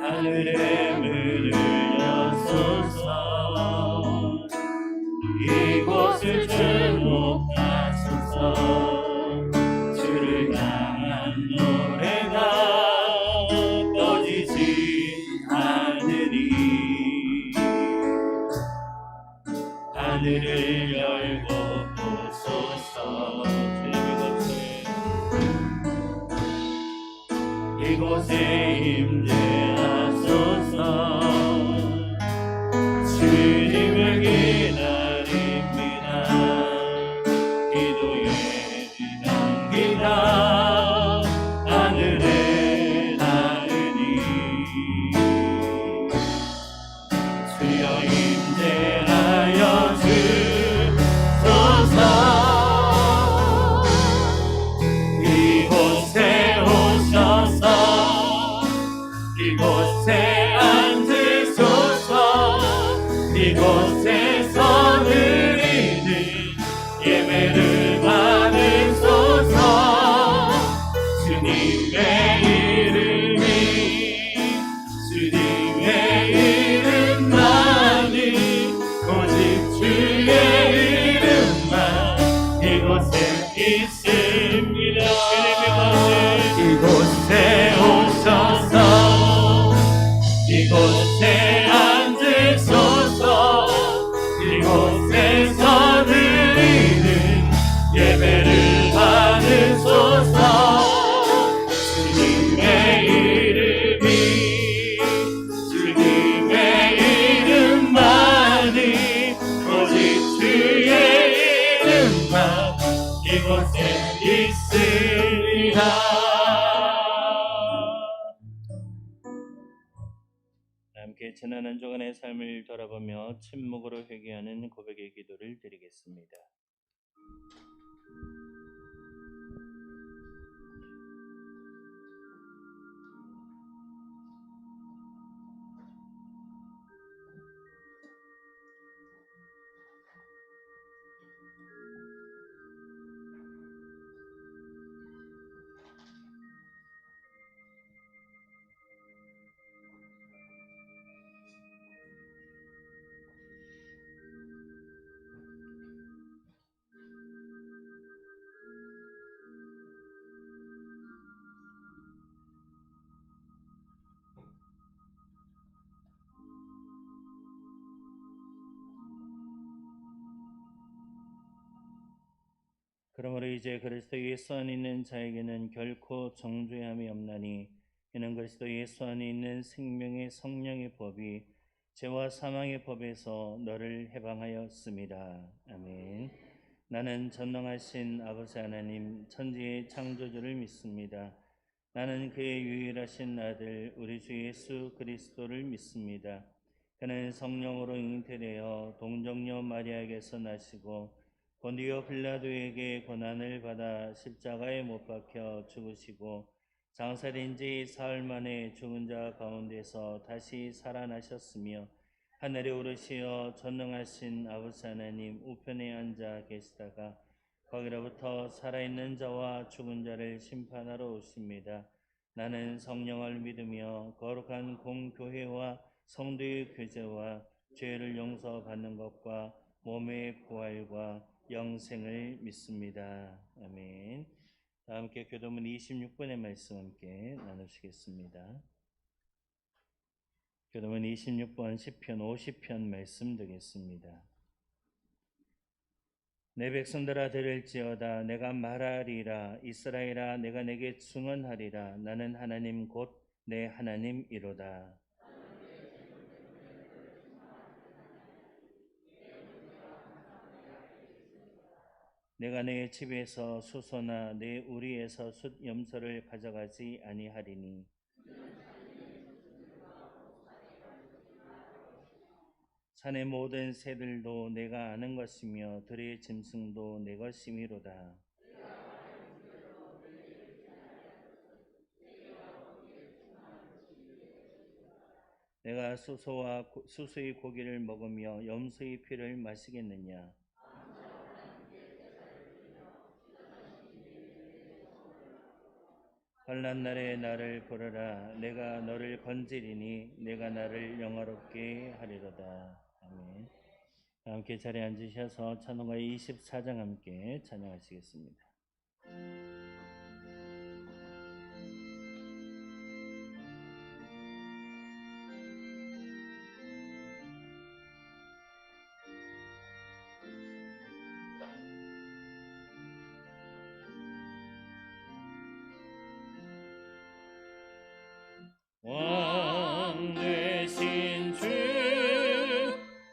하늘의 문을 여소서 이곳을 주목하소서 주를 향한 노래가 꺼지지 않으리 하늘을 열고 보소서 이곳에 임재하소서 주님을 기다립니다 기도에 남기다 하늘에 닿으니 주여 임재하여 주소서 이곳에 오셔서 이곳에 앉으소서 이곳에서 드리는 예배를 받으소서 주님의 이름만이 오직 주의 이름만 이곳에 있습니다 이곳에 오셔서 이곳에 앉으소서 이곳에서 드리는 예배를 받으소서 주님의 이름만이 오직 주의 이름만 이곳에 있으리라 함께 지난 한 주간의 삶을 돌아보며 침묵으로 회개하는 고백의 기도를 드리겠습니다. 그러므로 이제 그리스도 예수 안에 있는 자에게는 결코 정죄함이 없나니 이는 그리스도 예수 안에 있는 생명의 성령의 법이 죄와 사망의 법에서 너를 해방하였습니다. 아멘. 나는 전능하신 아버지 하나님 천지의 창조주를 믿습니다. 나는 그의 유일하신 아들 우리 주 예수 그리스도를 믿습니다. 그는 성령으로 잉태되어 동정녀 마리아에게서 나시고 본디오 빌라도에게 고난을 받아 십자가에 못 박혀 죽으시고 장사된 지 사흘 만에 죽은 자 가운데서 다시 살아나셨으며 하늘에 오르시어 전능하신 아버지 하나님 우편에 앉아 계시다가 거기로부터 살아있는 자와 죽은 자를 심판하러 오십니다. 나는 성령을 믿으며 거룩한 공교회와 성도의 교제와 죄를 용서받는 것과 몸의 부활과 영생을 믿습니다. 아멘. 다 함께 교도문 26번의 말씀 함께 나누시겠습니다. 교도문 26번 시편 50편 말씀 되겠습니다. 내 백성들아 들을지어다 내가 말하리라 이스라엘아 내가 내게 증언하리라 나는 하나님 곧 내 하나님이로다. 내가 내 집에서 수소나 내 우리에서 숫 염소를 가져가지 아니하리니 산의 모든 새들도 내가 아는 것이며 들의 짐승도 내 것이미로다. 내가 수소의 고기를 먹으며 염소의 피를 마시겠느냐. 환난 날에 나를 부르라. 내가 너를 건지리니 내가 나를 영화롭게 하리로다. 아멘. 함께 자리에 앉으셔서 찬송가 24장 함께 찬양하시겠습니다. 왕 되신 주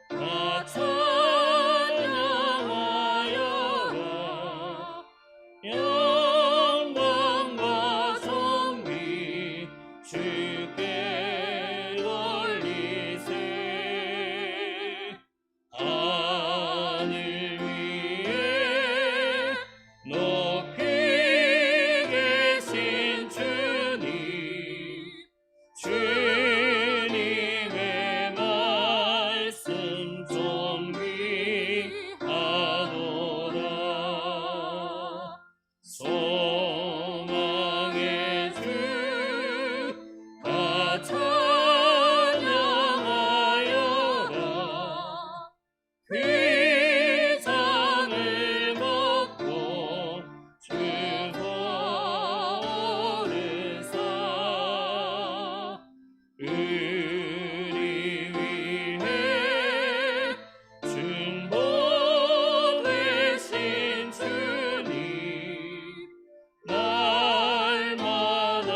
다 찬양하여라. 영광과 성비 주께 돌리세. 하늘 위에 높이 계신 주님, 주님의 말씀 존귀하도다. 소망의 주 다 찬양하여라. 휘장을 벗고 주 보르사. 우리 위해 중보 되신 주님, 날마다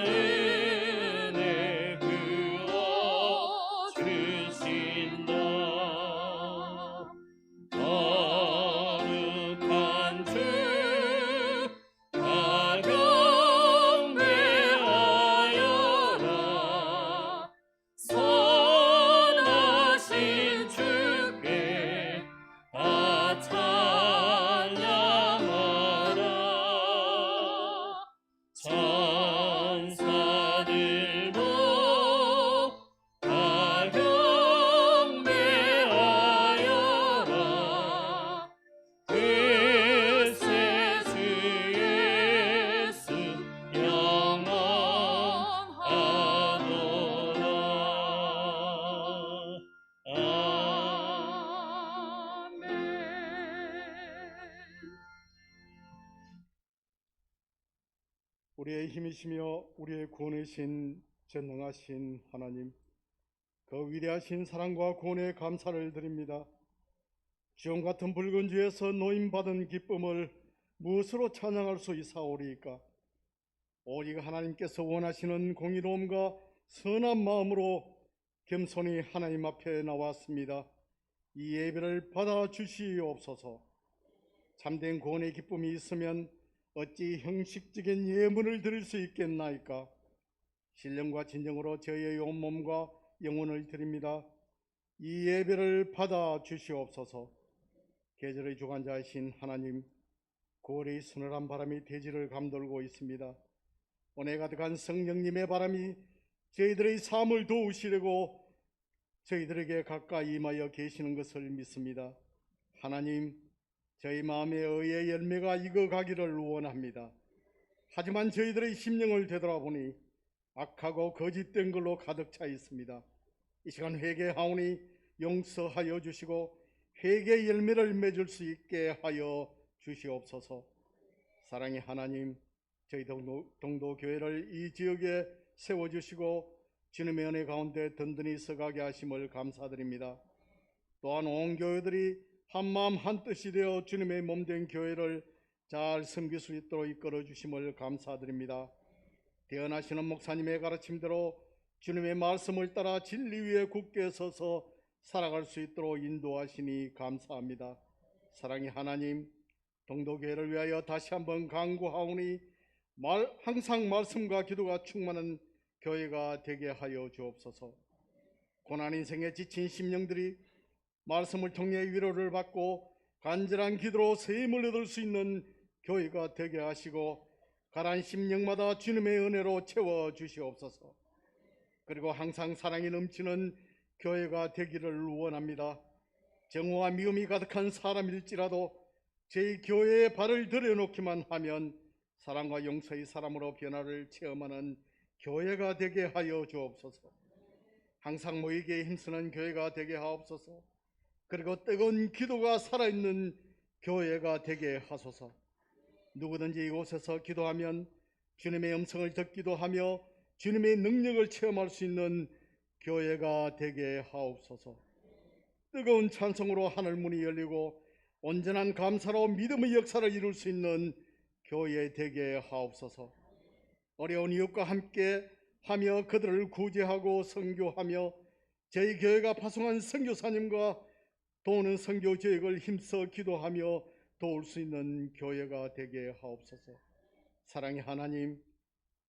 은혜 부어 주신다. 거룩한 주 다 경배하여라. 선하신 주께 다 찬양하라. 천사들도 다 경배하여라. 글쎄 주 예수 영원하도다. 아멘. 우리의 힘이시며 우리의 구원이신 전능하신 하나님, 그 위대하신 사랑과 구원에 감사를 드립니다. 지옥 같은 붉은 죄에서 노임받은 기쁨을 무엇으로 찬양할 수 있사오리이까? 오직 하나님께서 원하시는 공의로움과 선한 마음으로 겸손히 하나님 앞에 나왔습니다. 이 예배를 받아주시옵소서. 참된 구원의 기쁨이 있으면 어찌 형식적인 예물을 드릴 수 있겠나이까? 신령과 진정으로 저희의 온몸과 영혼을 드립니다. 이 예배를 받아주시옵소서. 계절의 주관자이신 하나님, 9월의 서늘한 바람이 대지를 감돌고 있습니다. 은혜 가득한 성령님의 바람이 저희들의 삶을 도우시려고 저희들에게 가까이 임하여 계시는 것을 믿습니다. 하나님, 저희 마음의 의의 열매가 익어가기를 원합니다. 하지만 저희들의 심령을 되돌아보니 악하고 거짓된 걸로 가득 차 있습니다. 이 시간 회개하오니 용서하여 주시고 회개의 열매를 맺을 수 있게 하여 주시옵소서. 사랑의 하나님, 저희 동도교회를 이 지역에 세워주시고 주님의 은혜 가운데 든든히 서가게 하심을 감사드립니다. 또한 온 교회들이 한마음 한뜻이 되어 주님의 몸된 교회를 잘 섬길 수 있도록 이끌어 주심을 감사드립니다. 대언하시는 목사님의 가르침대로 주님의 말씀을 따라 진리 위에 굳게 서서 살아갈 수 있도록 인도하시니 감사합니다. 사랑의 하나님, 동도교회를 위하여 다시 한번 간구하오니 항상 말씀과 기도가 충만한 교회가 되게 하여 주옵소서. 고난 인생에 지친 심령들이 말씀을 통해 위로를 받고 간절한 기도로 샘을 얻을 수 있는 교회가 되게 하시고 가라앉은 심령마다 주님의 은혜로 채워주시옵소서. 그리고 항상 사랑이 넘치는 교회가 되기를 원합니다. 정오와 미움이 가득한 사람일지라도 제 교회에 발을 들여놓기만 하면 사랑과 용서의 사람으로 변화를 체험하는 교회가 되게 하여 주옵소서. 항상 모이기에 힘쓰는 교회가 되게 하옵소서. 그리고 뜨거운 기도가 살아있는 교회가 되게 하소서. 누구든지 이곳에서 기도하면 주님의 음성을 듣기도 하며 주님의 능력을 체험할 수 있는 교회가 되게 하옵소서. 뜨거운 찬송으로 하늘 문이 열리고 온전한 감사로 믿음의 역사를 이룰 수 있는 교회 되게 하옵소서. 어려운 이웃과 함께 하며 그들을 구제하고 선교하며 저희 교회가 파송한 선교사님과 도우는 선교 계획을 힘써 기도하며 도울 수 있는 교회가 되게 하옵소서. 사랑의 하나님,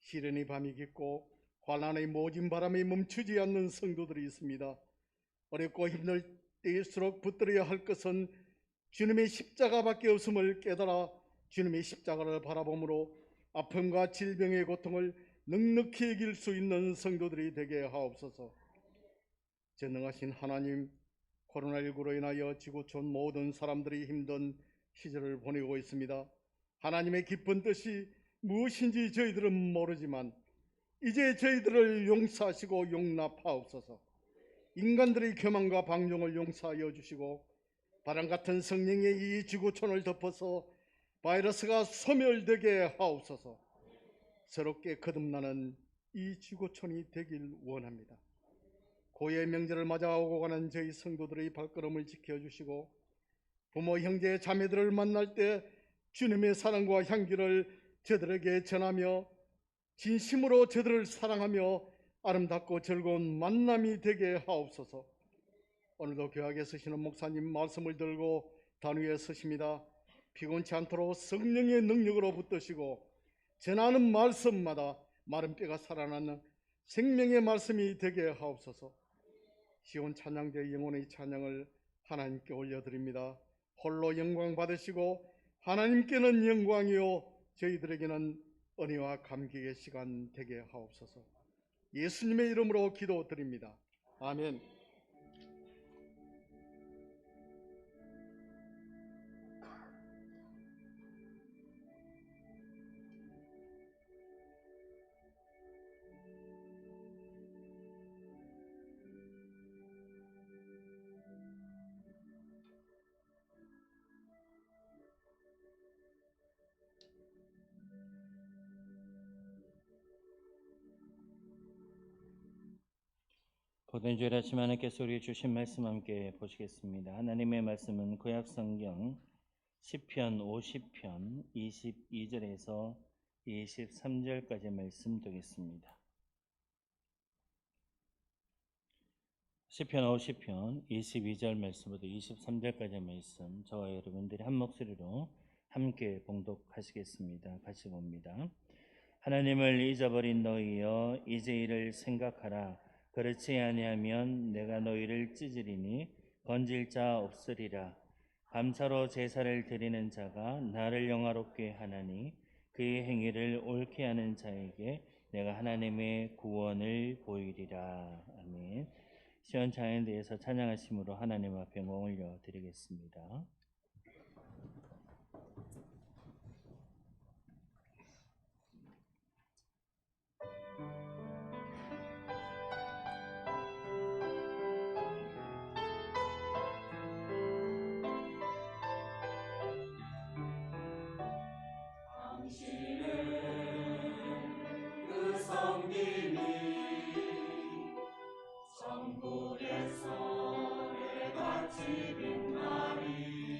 시련의 밤이 깊고 환난의 모진 바람이 멈추지 않는 성도들이 있습니다. 어렵고 힘들 때일수록 붙들어야 할 것은 주님의 십자가밖에 없음을 깨달아 주님의 십자가를 바라봄으로 아픔과 질병의 고통을 넉넉히 이길 수 있는 성도들이 되게 하옵소서. 전능하신 하나님, 코로나19로 인하여 지구촌 모든 사람들이 힘든 시절을 보내고 있습니다. 하나님의 깊은 뜻이 무엇인지 저희들은 모르지만 이제 저희들을 용서하시고 용납하옵소서. 인간들의 교만과 방종을 용서하여 주시고 바람 같은 성령의 이 지구촌을 덮어서 바이러스가 소멸되게 하옵소서. 새롭게 거듭나는 이 지구촌이 되길 원합니다. 고유의 명절을 맞아오고 가는 저희 성도들의 발걸음을 지켜주시고 부모, 형제, 자매들을 만날 때 주님의 사랑과 향기를 저들에게 전하며 진심으로 저들을 사랑하며 아름답고 즐거운 만남이 되게 하옵소서. 오늘도 교학에 서시는 목사님 말씀을 들고 단위에 서십니다. 피곤치 않도록 성령의 능력으로 붙드시고 전하는 말씀마다 마른 뼈가 살아나는 생명의 말씀이 되게 하옵소서. 시온 찬양대 영혼의 찬양을 하나님께 올려드립니다. 홀로 영광 받으시고 하나님께는 영광이요 저희들에게는 은혜와 감격의 시간 되게 하옵소서. 예수님의 이름으로 기도드립니다. 아멘. 복된 주일 아침 하나님께서 우리에게 주신 말씀 함께 보시겠습니다. 하나님의 말씀은 구약성경 시편 50편 22절에서 23절까지 말씀 되겠습니다. 시편 50편 22절 말씀부터 23절까지 말씀 저와 여러분들이 한 목소리로 함께 봉독하시겠습니다. 같이 봅니다. 하나님을 잊어버린 너희여 이제 이를 생각하라. 그렇지 아니하면 내가 너희를 찢으리니 건질 자 없으리라. 감사로 제사를 드리는 자가 나를 영화롭게 하나니 그의 행위를 옳게 하는 자에게 내가 하나님의 구원을 보이리라. 아멘. 시원 찬양에 대해서 찬양하심으로 하나님 앞에 영광 올려드리겠습니다. 성불에서 내가 집인 날이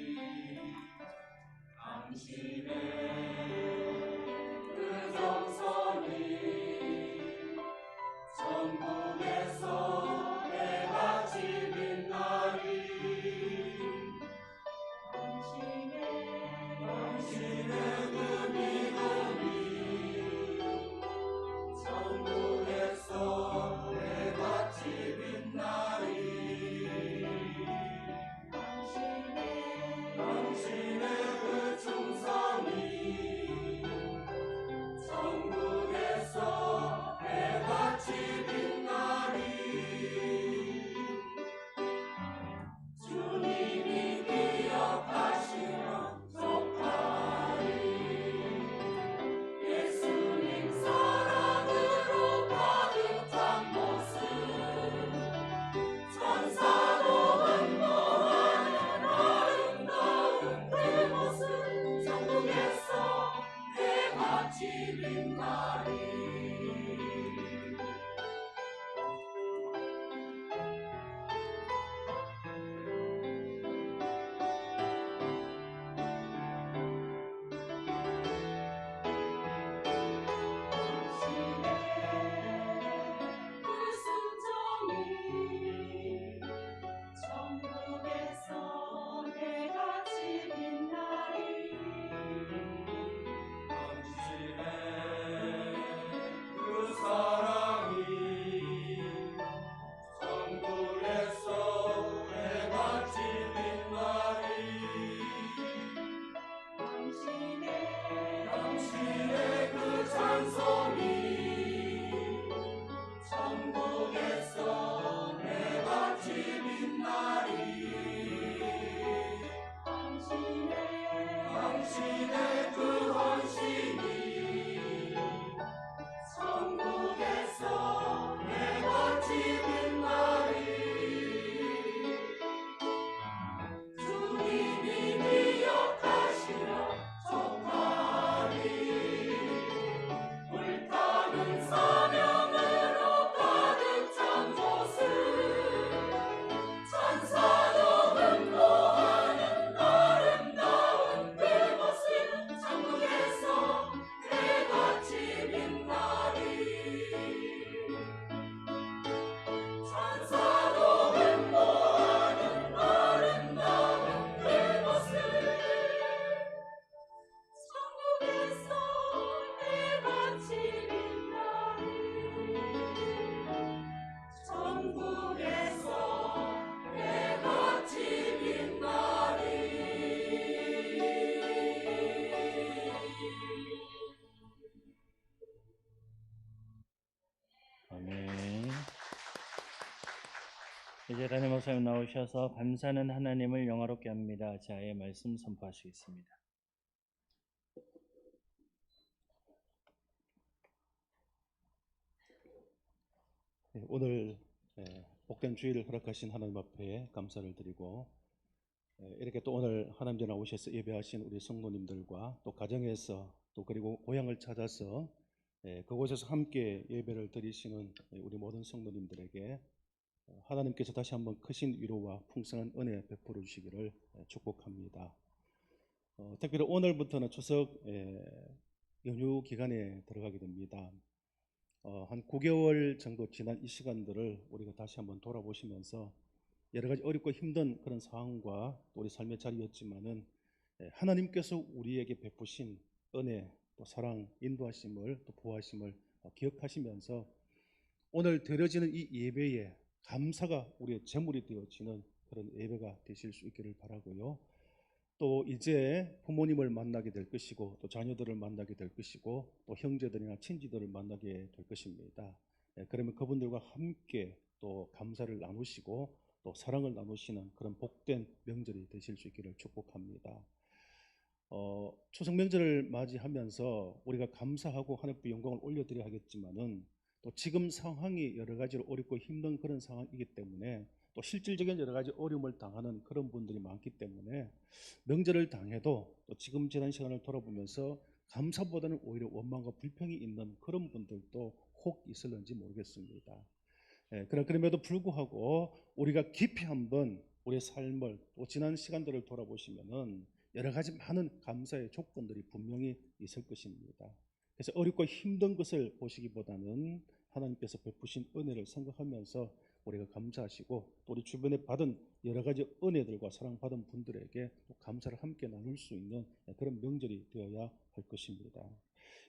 아멘. 이제 담임 목사님 나오셔서 감사는 하나님을 영화롭게 합니다. 자의 말씀 선포하시겠습니다. 오늘 복된 주일을 허락하신 하나님 앞에 감사를 드리고 이렇게 또 오늘 하나님 전에 오셔서 예배하신 우리 성도님들과 또 가정에서 또 그리고 고향을 찾아서 그곳에서 함께 예배를 드리시는 우리 모든 성도님들에게 하나님께서 다시 한번 크신 위로와 풍성한 은혜 베풀어 주시기를 축복합니다. 특별히 오늘부터는 추석 연휴 기간에 들어가게 됩니다. 한 9개월 정도 지난 이 시간들을 우리가 다시 한번 돌아보시면서 여러 가지 어렵고 힘든 그런 상황과 또 우리 삶의 자리였지만은 하나님께서 우리에게 베푸신 은혜, 또 사랑, 인도하심을 또 보호하심을 기억하시면서 오늘 드려지는 이 예배에 감사가 우리의 제물이 되어지는 그런 예배가 되실 수 있기를 바라고요. 또 이제 부모님을 만나게 될 것이고 또 자녀들을 만나게 될 것이고 또 형제들이나 친지들을 만나게 될 것입니다. 그러면 그분들과 함께 또 감사를 나누시고 또 사랑을 나누시는 그런 복된 명절이 되실 수 있기를 축복합니다. 추석 명절을 맞이하면서 우리가 감사하고 하나님께 영광을 올려드려야 하겠지만은 또 지금 상황이 여러 가지로 어렵고 힘든 그런 상황이기 때문에 또 실질적인 여러 가지 어려움을 당하는 그런 분들이 많기 때문에 명절을 당해도 또 지금 지난 시간을 돌아보면서 감사보다는 오히려 원망과 불평이 있는 그런 분들도 혹 있을는지 모르겠습니다. 그럼에도 불구하고 우리가 깊이 한번 우리의 삶을 또 지난 시간들을 돌아보시면은 여러 가지 많은 감사의 조건들이 분명히 있을 것입니다. 그래서 어렵고 힘든 것을 보시기보다는 하나님께서 베푸신 은혜를 생각하면서 우리가 감사하시고 또 우리 주변에 받은 여러 가지 은혜들과 사랑받은 분들에게 또 감사를 함께 나눌 수 있는 그런 명절이 되어야 할 것입니다.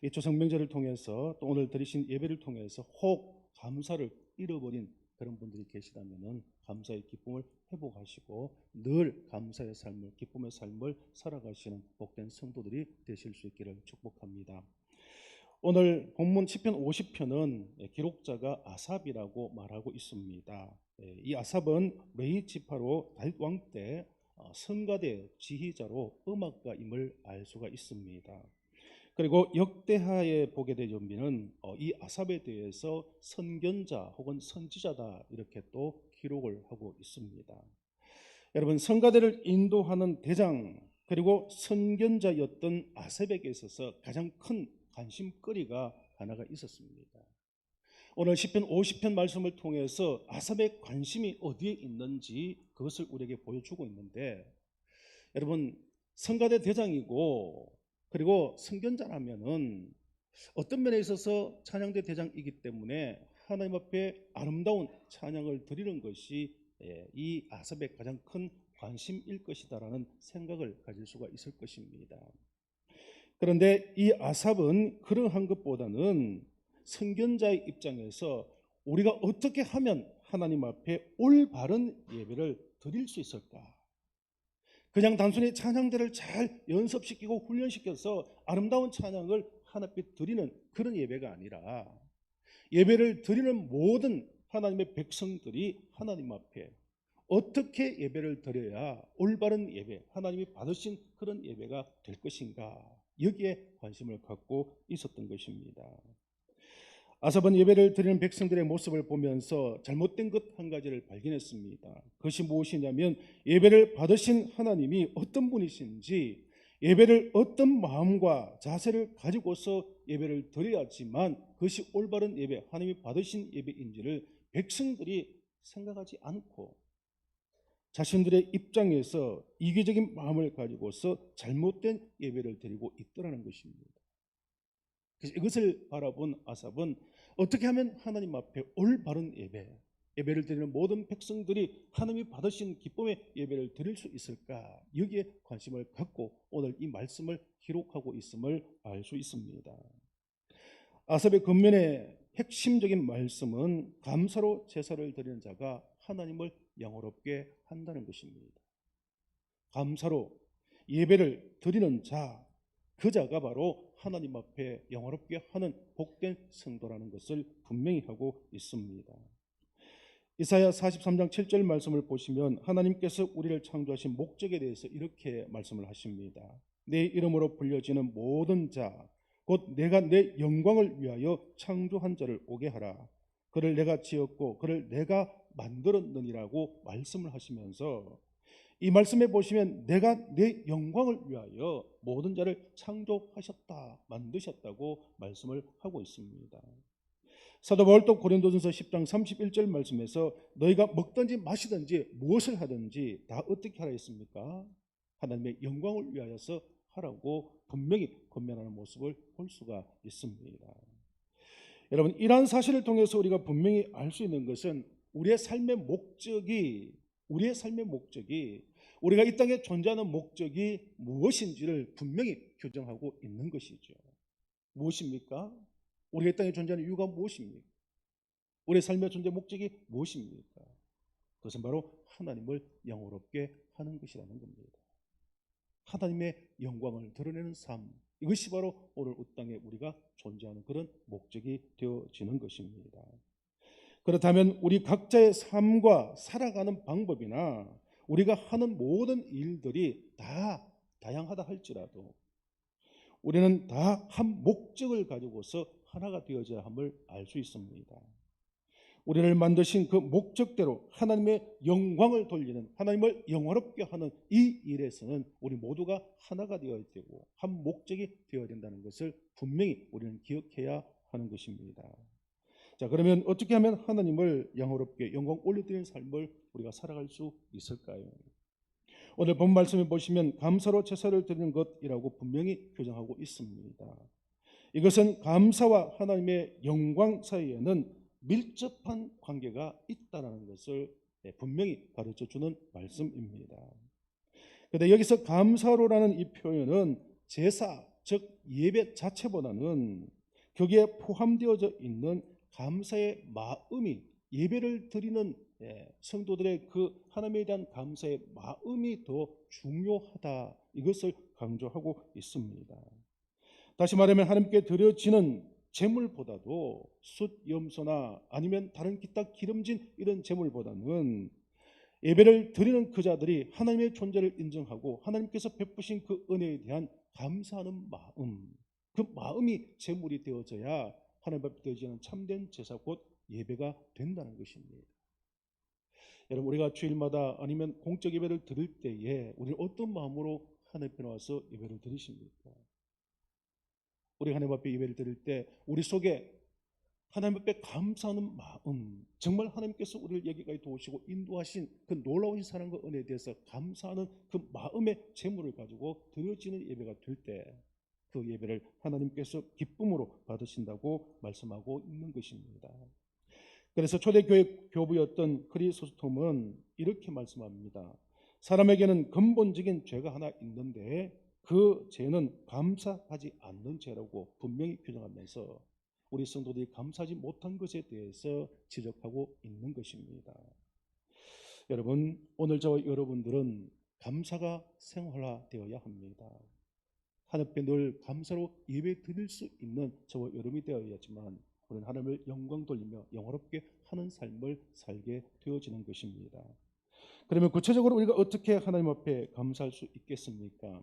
이 추석 명절을 통해서 또 오늘 드리신 예배를 통해서 혹 감사를 잃어버린 그런 분들이 계시다면은 감사의 기쁨을 회복하시고 늘 감사의 삶을, 기쁨의 삶을 살아가시는 복된 성도들이 되실 수 있기를 축복합니다. 오늘 본문 시편 50편은 기록자가 아삽이라고 말하고 있습니다. 이 아삽은 레위 지파로 다윗 왕 때 성가대 지휘자로 음악가임을 알 수가 있습니다. 그리고 역대하에 보게 되면 이 아삽에 대해서 선견자 혹은 선지자다 이렇게 또 기록을 하고 있습니다. 여러분, 성가대를 인도하는 대장 그리고 선견자였던 아삽에게 있어서 가장 큰 관심거리가 하나가 있었습니다. 오늘 시편 50편 말씀을 통해서 아삽의 관심이 어디에 있는지 그것을 우리에게 보여주고 있는데, 여러분, 성가대 대장이고 그리고 선견자라면은 어떤 면에 있어서 찬양대 대장이기 때문에 하나님 앞에 아름다운 찬양을 드리는 것이 이 아삽의 가장 큰 관심일 것이다라는 생각을 가질 수가 있을 것입니다. 그런데 이 아삽은 그러한 것보다는 선견자의 입장에서 우리가 어떻게 하면 하나님 앞에 올바른 예배를 드릴 수 있을까? 그냥 단순히 찬양대를 잘 연습시키고 훈련시켜서 아름다운 찬양을 하나님 드리는 그런 예배가 아니라 예배를 드리는 모든 하나님의 백성들이 하나님 앞에 어떻게 예배를 드려야 올바른 예배, 하나님이 받으신 그런 예배가 될 것인가, 여기에 관심을 갖고 있었던 것입니다. 아삽은 예배를 드리는 백성들의 모습을 보면서 잘못된 것 한 가지를 발견했습니다. 그것이 무엇이냐면 예배를 받으신 하나님이 어떤 분이신지, 예배를 어떤 마음과 자세를 가지고서 예배를 드려야지만 그것이 올바른 예배, 하나님이 받으신 예배인지를 백성들이 생각하지 않고 자신들의 입장에서 이기적인 마음을 가지고서 잘못된 예배를 드리고 있더라는 것입니다. 그래서 이것을 바라본 아삽은 어떻게 하면 하나님 앞에 올바른 예배를 드리는 모든 백성들이 하나님이 받으신 기쁨의 예배를 드릴 수 있을까, 여기에 관심을 갖고 오늘 이 말씀을 기록하고 있음을 알 수 있습니다. 아삽의 겉면의 핵심적인 말씀은 감사로 제사를 드리는 자가 하나님을 영화롭게 한다는 것입니다. 감사로 예배를 드리는 자, 그 자가 바로 하나님 앞에 영화롭게 하는 복된 성도라는 것을 분명히 하고 있습니다. 이사야 43장 7절 말씀을 보시면 하나님께서 우리를 창조하신 목적에 대해서 이렇게 말씀을 하십니다. 내 이름으로 불려지는 모든 자, 곧 내가 내 영광을 위하여 창조한 자를 오게 하라. 그를 내가 지었고 그를 내가 만들었느니라고 말씀을 하시면서, 이 말씀에 보시면 내가 내 영광을 위하여 모든 자를 창조하셨다, 만드셨다고 말씀을 하고 있습니다. 사도 바울도 고린도전서 10장 31절 말씀에서 너희가 먹든지 마시든지 무엇을 하든지 다 어떻게 하라 했습니까? 하나님의 영광을 위하여서 하라고 분명히 권면하는 모습을 볼 수가 있습니다. 여러분, 이러한 사실을 통해서 우리가 분명히 알 수 있는 것은 우리의 삶의 목적이 우리가 이 땅에 존재하는 목적이 무엇인지를 분명히 규정하고 있는 것이죠. 무엇입니까? 우리가 이 땅에 존재하는 이유가 무엇입니까? 우리의 삶의 존재 목적이 무엇입니까? 그것은 바로 하나님을 영화롭게 하는 것이라는 겁니다. 하나님의 영광을 드러내는 삶, 이것이 바로 오늘 이 땅에 우리가 존재하는 그런 목적이 되어지는 것입니다. 그렇다면 우리 각자의 삶과 살아가는 방법이나 우리가 하는 모든 일들이 다 다양하다 할지라도 우리는 다 한 목적을 가지고서 하나가 되어져야 함을 알 수 있습니다. 우리를 만드신 그 목적대로 하나님의 영광을 돌리는, 하나님을 영화롭게 하는 이 일에서는 우리 모두가 하나가 되어야 되고 한 목적이 되어야 된다는 것을 분명히 우리는 기억해야 하는 것입니다. 자, 그러면 어떻게 하면 하나님을 영화롭게 영광 올려드리는 삶을 우리가 살아갈 수 있을까요? 오늘 본 말씀에 보시면 감사로 제사를 드리는 것이라고 분명히 규정하고 있습니다. 이것은 감사와 하나님의 영광 사이에는 밀접한 관계가 있다는 것을 분명히 가르쳐주는 말씀입니다. 그런데 여기서 감사로라는 이 표현은 제사, 즉 예배 자체보다는 거기에 포함되어져 있는 감사의 마음이, 예배를 드리는 성도들의 그 하나님에 대한 감사의 마음이 더 중요하다, 이것을 강조하고 있습니다. 다시 말하면 하나님께 드려지는 제물보다도 숫, 염소나 아니면 다른 기타 기름진 이런 제물보다는 예배를 드리는 그 자들이 하나님의 존재를 인정하고 하나님께서 베푸신 그 은혜에 대한 감사하는 마음, 그 마음이 제물이 되어져야 하나님 앞에 드려지는 참된 제사 곧 예배가 된다는 것입니다. 여러분, 우리가 주일마다 아니면 공적 예배를 드릴 때에 우리는 어떤 마음으로 하나님 앞에 나와서 예배를 드리십니까? 우리 하나님 앞에 예배를 드릴 때 우리 속에 하나님 앞에 감사하는 마음, 정말 하나님께서 우리를 여기까지 도우시고 인도하신 그 놀라운 사랑과 은혜에 대해서 감사하는 그 마음의 제물을 가지고 드려지는 예배가 될 때 그 예배를 하나님께서 기쁨으로 받으신다고 말씀하고 있는 것입니다. 그래서 초대교회 교부였던 크리소스톰은 이렇게 말씀합니다. 사람에게는 근본적인 죄가 하나 있는데 그 죄는 감사하지 않는 죄라고 분명히 규정하면서 우리 성도들이 감사하지 못한 것에 대해서 지적하고 있는 것입니다. 여러분, 오늘 저와 여러분들은 감사가 생활화되어야 합니다. 하나님께 늘 감사로 예배 드릴 수 있는 저와 여러분이 되어야지만 우리는 하나님을 영광 돌리며 영화롭게 하는 삶을 살게 되어지는 것입니다. 그러면 구체적으로 우리가 어떻게 하나님 앞에 감사할 수 있겠습니까?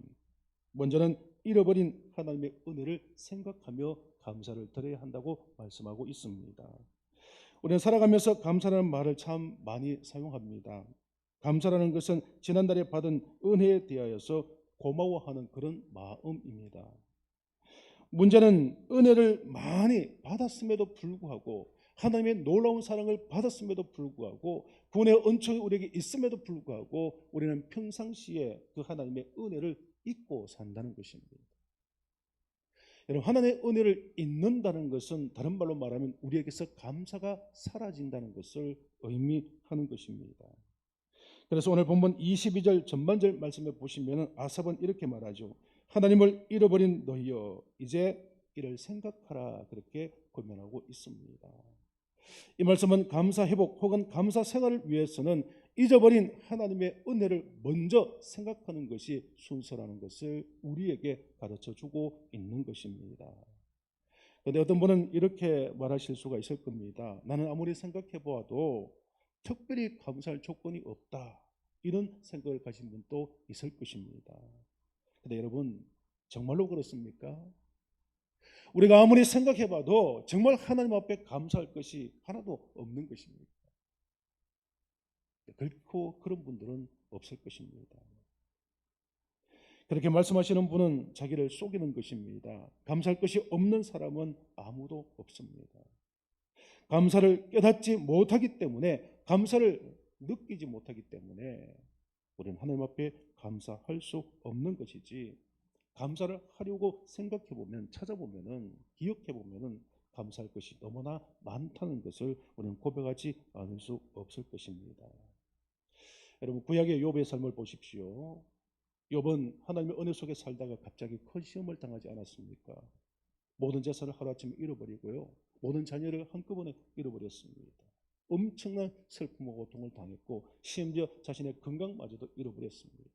먼저는 잃어버린 하나님의 은혜를 생각하며 감사를 드려야 한다고 말씀하고 있습니다. 우리는 살아가면서 감사라는 말을 참 많이 사용합니다. 감사라는 것은 지난달에 받은 은혜에 대하여서 고마워하는 그런 마음입니다. 문제는 은혜를 많이 받았음에도 불구하고 하나님의 놀라운 사랑을 받았음에도 불구하고 구원의 은총이 우리에게 있음에도 불구하고 우리는 평상시에 그 하나님의 은혜를 잊고 산다는 것입니다. 여러분, 하나님의 은혜를 잊는다는 것은 다른 말로 말하면 우리에게서 감사가 사라진다는 것을 의미하는 것입니다. 그래서 오늘 본문 22절 전반절 말씀에 보시면 아삽은 이렇게 말하죠. 하나님을 잃어버린 너희여 이제 이를 생각하라, 그렇게 고면하고 있습니다. 이 말씀은 감사 회복 혹은 감사 생활을 위해서는 잊어버린 하나님의 은혜를 먼저 생각하는 것이 순서라는 것을 우리에게 가르쳐주고 있는 것입니다. 그런데 어떤 분은 이렇게 말하실 수가 있을 겁니다. 나는 아무리 생각해 보아도 특별히 감사할 조건이 없다, 이런 생각을 가진 분도 있을 것입니다. 그런데 여러분, 정말로 그렇습니까? 우리가 아무리 생각해 봐도 정말 하나님 앞에 감사할 것이 하나도 없는 것입니다. 결코 그런 분들은 없을 것입니다. 그렇게 말씀하시는 분은 자기를 속이는 것입니다. 감사할 것이 없는 사람은 아무도 없습니다. 감사를 깨닫지 못하기 때문에, 감사를 느끼지 못하기 때문에 우리는 하나님 앞에 감사할 수 없는 것이지, 감사를 하려고 생각해 보면, 찾아보면은, 기억해 보면은 감사할 것이 너무나 많다는 것을 우리는 고백하지 않을 수 없을 것입니다. 여러분, 구약의 욥의 삶을 보십시오. 욥은 하나님의 은혜 속에 살다가 갑자기 큰 시험을 당하지 않았습니까? 모든 재산을 하루아침에 잃어버리고요, 모든 자녀를 한꺼번에 잃어버렸습니다. 엄청난 슬픔과 고통을 당했고 심지어 자신의 건강마저도 잃어버렸습니다.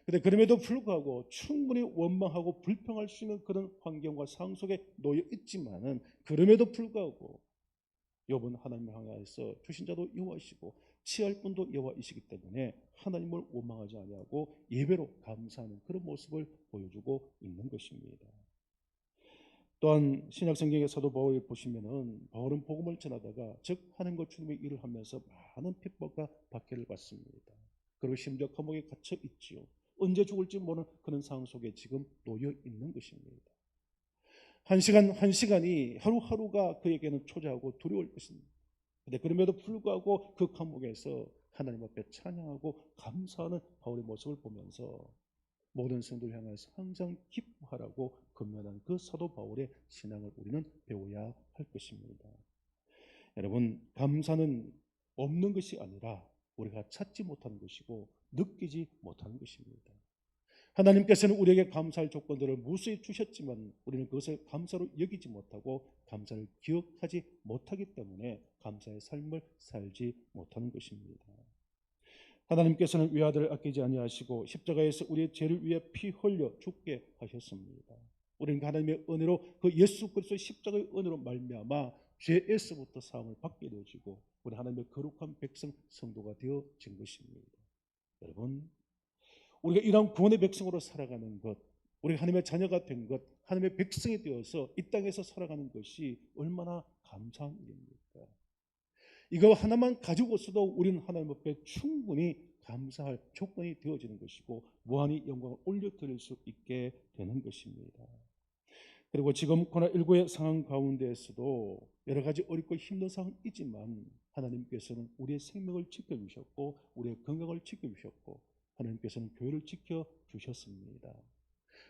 그런데 그럼에도 불구하고 충분히 원망하고 불평할 수 있는 그런 환경과 상황 속에 놓여 있지만은, 그럼에도 불구하고 욥은 하나님을 향하여서 주신 자도 여호와이시고 취할 분도 여호와이시기 때문에 하나님을 원망하지 아니하고 예배로 감사하는 그런 모습을 보여주고 있는 것입니다. 또한 신약 성경의 사도 바울을 보시면은, 바울은 복음을 전하다가 즉 하나님과 주님의 일을 하면서 많은 핍박과 박해를 받습니다. 그리고 심지어 감옥에 갇혀 있지요. 언제 죽을지 모르는 그런 상황 속에 지금 놓여 있는 것입니다. 한 시간 한 시간이, 하루하루가 그에게는 초조하고 두려울 것입니다. 그런데 그럼에도 불구하고 그 감옥에서 하나님 앞에 찬양하고 감사하는 바울의 모습을 보면서 모든 성도를 향해서 항상 기뻐하라고 권면한 그 사도 바울의 신앙을 우리는 배워야 할 것입니다. 여러분, 감사는 없는 것이 아니라 우리가 찾지 못하는 것이고 느끼지 못하는 것입니다. 하나님께서는 우리에게 감사할 조건들을 무수히 주셨지만 우리는 그것을 감사로 여기지 못하고 감사를 기억하지 못하기 때문에 감사의 삶을 살지 못하는 것입니다. 하나님께서는 외아들을 아끼지 아니하시고 십자가에서 우리의 죄를 위해 피 흘려 죽게 하셨습니다. 우리는 하나님의 은혜로, 그 예수 그리스도의 십자가의 은혜로 말미암아 죄에서부터 사함을 받게 되어지고 우리 하나님의 거룩한 백성 성도가 되어진 것입니다. 여러분, 우리가 이러한 구원의 백성으로 살아가는 것, 우리가 하나님의 자녀가 된 것, 하나님의 백성이 되어서 이 땅에서 살아가는 것이 얼마나 감사한 일입니까? 이거 하나만 가지고서도 우리는 하나님 앞에 충분히 감사할 조건이 되어지는 것이고 무한히 영광을 올려드릴 수 있게 되는 것입니다. 그리고 지금 코로나19의 상황 가운데에서도 여러 가지 어렵고 힘든 상황이지만 하나님께서는 우리의 생명을 지켜주셨고 우리의 건강을 지켜주셨고 하나님께서는 교회를 지켜주셨습니다.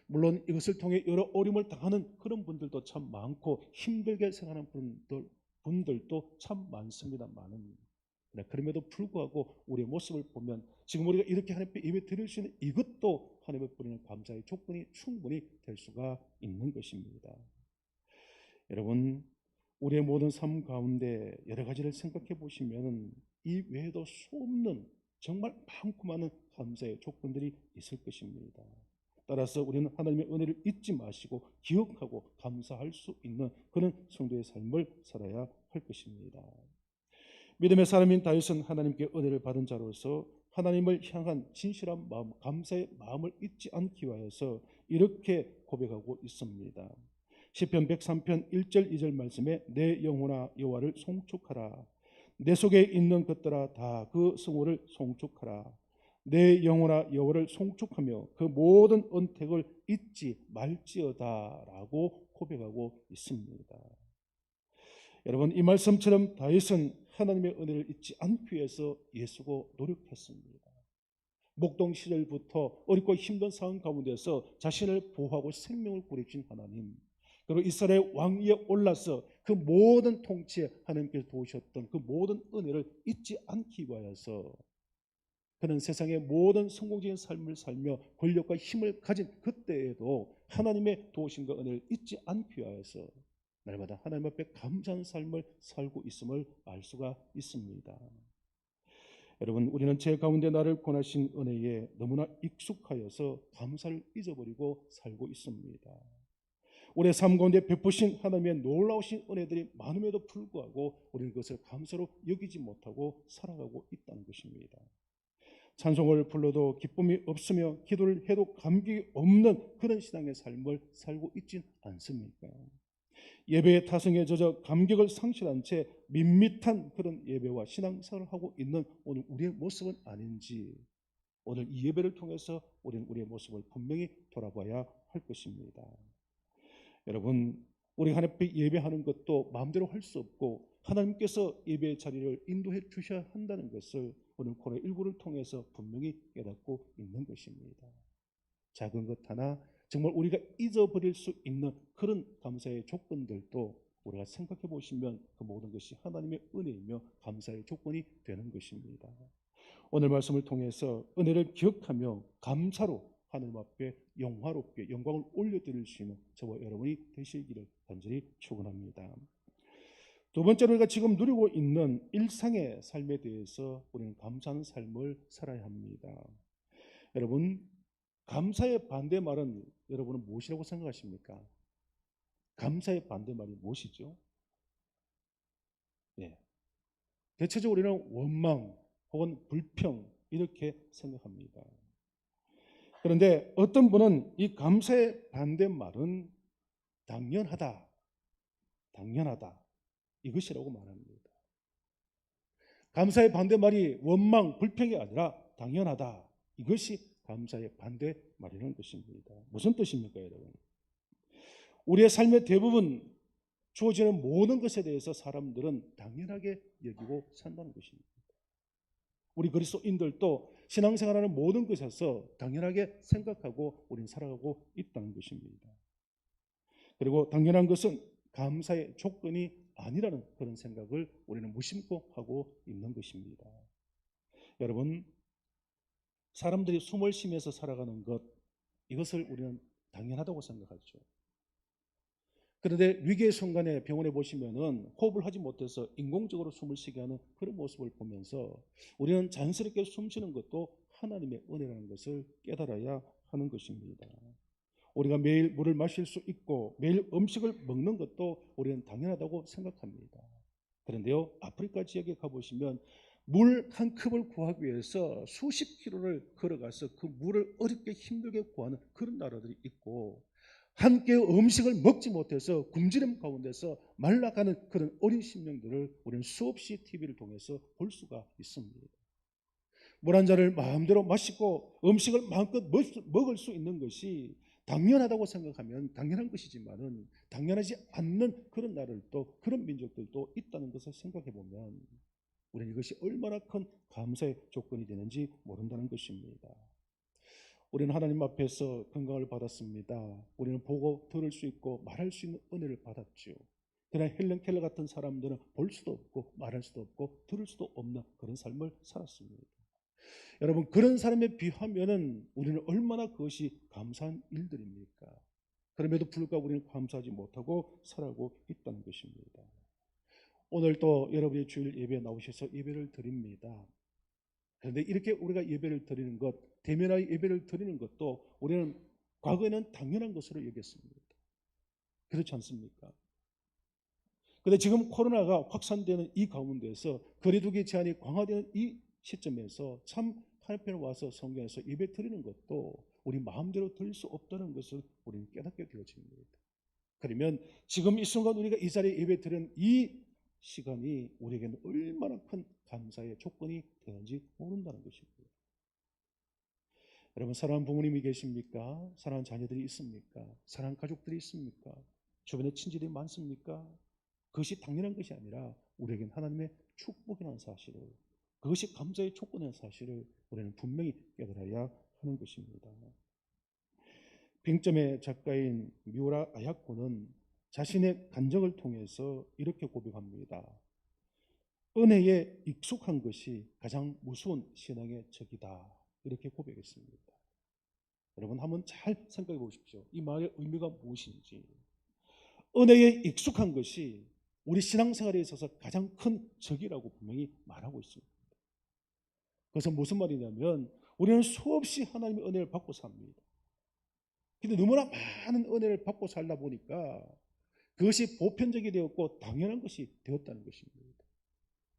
물론 이것을 통해 여러 어려움을 당하는 그런 분들도 참 많고 힘들게 생각하는 분들도 참 많습니다만은, 그럼에도 불구하고 우리의 모습을 보면 지금 우리가 이렇게 하나님 앞에 예배 드릴 수 있는 이것도 하나님 앞에 뿌리는 감사의 조건이 충분히 될 수가 있는 것입니다. 여러분, 우리의 모든 삶 가운데 여러 가지를 생각해 보시면 이 외에도 수없는 정말 많고 많은 감사의 조건들이 있을 것입니다. 따라서 우리는 하나님의 은혜를 잊지 마시고 기억하고 감사할 수 있는 그런 성도의 삶을 살아야 할 것입니다. 믿음의 사람인 다윗은 하나님께 은혜를 받은 자로서 하나님을 향한 진실한 마음, 감사의 마음을 잊지 않기 위하여서 이렇게 고백하고 있습니다. 시편 103편 1절 2절 말씀에 내 영혼아 여호와를 송축하라. 내 속에 있는 것들아 다 그 성호를 송축하라. 내 영혼아 여호와를 송축하며 그 모든 언택을 잊지 말지어다라고 고백하고 있습니다. 여러분, 이 말씀처럼 다윗은 하나님의 은혜를 잊지 않기 위해서 애쓰고 노력했습니다. 목동 시절부터 어렵고 힘든 상황 가운데서 자신을 보호하고 생명을 구해주신 하나님, 그리고 이스라엘 왕위에 올라서 그 모든 통치에 하나님께서 도우셨던 그 모든 은혜를 잊지 않기 위하여서 그는 세상의 모든 성공적인 삶을 살며 권력과 힘을 가진 그때에도 하나님의 도우심과 은혜를 잊지 않기 위하여서 날마다 하나님 앞에 감사하는 삶을 살고 있음을 알 수가 있습니다. 여러분, 우리는 제 가운데 나를 권하신 은혜에 너무나 익숙하여서 감사를 잊어버리고 살고 있습니다. 우리의 삶 가운데 베푸신 하나님의 놀라우신 은혜들이 많음에도 불구하고 우리는 그것을 감사로 여기지 못하고 살아가고 있다는 것입니다. 찬송을 불러도 기쁨이 없으며 기도를 해도 감격이 없는 그런 신앙의 삶을 살고 있진 않습니까? 예배의 타성에 젖어 감격을 상실한 채 밋밋한 그런 예배와 신앙생활을 하고 있는 오늘 우리의 모습은 아닌지, 오늘 이 예배를 통해서 우리는 우리의 모습을 분명히 돌아봐야 할 것입니다. 여러분, 우리가 하나님 앞에 예배하는 것도 마음대로 할 수 없고 하나님께서 예배의 자리를 인도해 주셔야 한다는 것을 오늘 코로나19를 통해서 분명히 깨닫고 있는 것입니다. 작은 것 하나 정말 우리가 잊어버릴 수 있는 그런 감사의 조건들도 우리가 생각해 보시면 그 모든 것이 하나님의 은혜이며 감사의 조건이 되는 것입니다. 오늘 말씀을 통해서 은혜를 기억하며 감사로 하나님 앞에 영화롭게 영광을 올려드릴 수 있는 저와 여러분이 되시기를 간절히 축원합니다. 두 번째로 우리가 지금 누리고 있는 일상의 삶에 대해서 우리는 감사하는 삶을 살아야 합니다. 여러분, 감사의 반대말은 여러분은 무엇이라고 생각하십니까? 감사의 반대말이 무엇이죠? 예. 대체적으로 우리는 원망 혹은 불평 이렇게 생각합니다. 그런데 어떤 분은 이 감사의 반대말은 당연하다, 당연하다 이것이라고 말합니다. 감사의 반대말이 원망, 불평이 아니라 당연하다. 이것이 감사의 반대말이라는 것입니다. 무슨 뜻입니까, 여러분? 우리의 삶의 대부분 주어지는 모든 것에 대해서 사람들은 당연하게 여기고 산다는 것입니다. 우리 그리스도인들도 신앙생활하는 모든 것에서 당연하게 생각하고 우리는 살아가고 있다는 것입니다. 그리고 당연한 것은 감사의 조건이 아니라는 그런 생각을 우리는 무심코 하고 있는 것입니다. 여러분, 사람들이 숨을 쉬면서 살아가는 것, 이것을 우리는 당연하다고 생각하죠. 그런데 위기의 순간에 병원에 보시면은 호흡을 하지 못해서 인공적으로 숨을 쉬게 하는 그런 모습을 보면서 우리는 자연스럽게 숨 쉬는 것도 하나님의 은혜라는 것을 깨달아야 하는 것입니다. 우리가 매일 물을 마실 수 있고 매일 음식을 먹는 것도 우리는 당연하다고 생각합니다. 그런데요, 아프리카 지역에 가보시면 물 한 컵을 구하기 위해서 수십 킬로를 걸어가서 그 물을 어렵게 힘들게 구하는 그런 나라들이 있고, 한 끼의 음식을 먹지 못해서 굶주림 가운데서 말라가는 그런 어린 심령들을 우리는 수없이 TV를 통해서 볼 수가 있습니다. 물 한 잔을 마음대로 마시고 음식을 마음껏 먹을 수 있는 것이 당연하다고 생각하면 당연한 것이지만은 당연하지 않는 그런 나라들도, 그런 민족들도 있다는 것을 생각해 보면 우리는 이것이 얼마나 큰 감사의 조건이 되는지 모른다는 것입니다. 우리는 하나님 앞에서 건강을 받았습니다. 우리는 보고 들을 수 있고 말할 수 있는 은혜를 받았죠. 그러나 헬렌 켈러 같은 사람들은 볼 수도 없고 말할 수도 없고 들을 수도 없는 그런 삶을 살았습니다. 여러분, 그런 사람에 비하면은 우리는 얼마나 그것이 감사한 일들입니까? 그럼에도 불구하고 우리는 감사하지 못하고 살아가고 있다는 것입니다. 오늘 또 여러분이 주일 예배에 나오셔서 예배를 드립니다. 그런데 이렇게 우리가 예배를 드리는 것, 대면하여 예배를 드리는 것도 우리는 과거에는 당연한 것으로 여겼습니다. 그렇지 않습니까? 그런데 지금 코로나가 확산되는 이 가운데서 거리두기 제한이 강화되는 이 시점에서 참 한편에 와서 성경에서 예배 드리는 것도 우리 마음대로 드릴 수 없다는 것을 우리는 깨닫게 되어집니다. 그러면 지금 이 순간 우리가 이 자리에 예배 드리는 이 시간이 우리에게는 얼마나 큰 감사의 조건이 되는지 모른다는 것입니다. 여러분, 사랑하는 부모님이 계십니까? 사랑하는 자녀들이 있습니까? 사랑하는 가족들이 있습니까? 주변에 친지들이 많습니까? 그것이 당연한 것이 아니라 우리에겐 하나님의 축복이라는 사실을, 그것이 감사의 조건이라는 사실을 우리는 분명히 깨달아야 하는 것입니다. 빙점의 작가인 미우라 아야코는 자신의 간증을 통해서 이렇게 고백합니다. 은혜에 익숙한 것이 가장 무서운 신앙의 적이다. 이렇게 고백했습니다. 여러분, 한번 잘 생각해 보십시오. 이 말의 의미가 무엇인지. 은혜에 익숙한 것이 우리 신앙생활에 있어서 가장 큰 적이라고 분명히 말하고 있습니다. 그것은 무슨 말이냐면 우리는 수없이 하나님의 은혜를 받고 삽니다. 근데 너무나 많은 은혜를 받고 살다 보니까 그것이 보편적이 되었고 당연한 것이 되었다는 것입니다.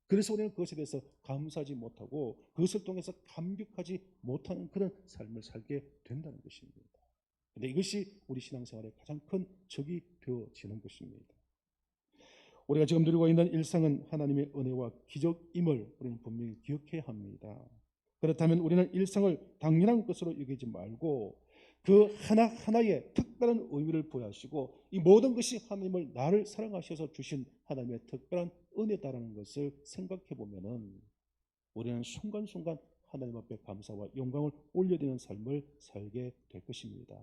그래서 우리는 그것에 대해서 감사하지 못하고 그것을 통해서 감격하지 못하는 그런 삶을 살게 된다는 것입니다. 그런데 이것이 우리 신앙생활의 가장 큰 적이 되어지는 것입니다. 우리가 지금 누리고 있는 일상은 하나님의 은혜와 기적임을 우리는 분명히 기억해야 합니다. 그렇다면 우리는 일상을 당연한 것으로 여기지 말고 그 하나하나에 특별한 의미를 부여하시고 이 모든 것이 하나님을 나를 사랑하셔서 주신 하나님의 특별한 은혜다라는 것을 생각해 보면은 우리는 순간순간 하나님 앞에 감사와 영광을 올려드리는 삶을 살게 될 것입니다.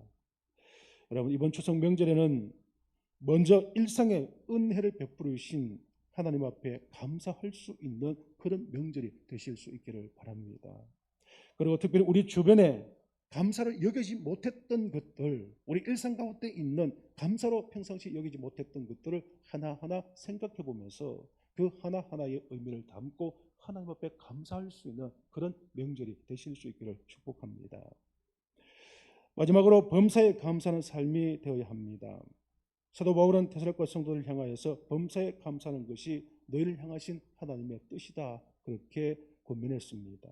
여러분, 이번 추석 명절에는 먼저 일상의 은혜를 베풀으신 하나님 앞에 감사할 수 있는 그런 명절이 되실 수 있기를 바랍니다. 그리고 특별히 우리 주변에 감사를 여기지 못했던 것들, 우리 일상 가운데 있는 감사로 평상시 여기지 못했던 것들을 하나하나 생각해 보면서 그 하나하나의 의미를 담고 하나님 앞에 감사할 수 있는 그런 명절이 되실 수 있기를 축복합니다. 마지막으로 범사에 감사하는 삶이 되어야 합니다. 사도 바울은 데살로니가 성도를 향하여서 범사에 감사하는 것이 너희를 향하신 하나님의 뜻이다, 그렇게 권면했습니다.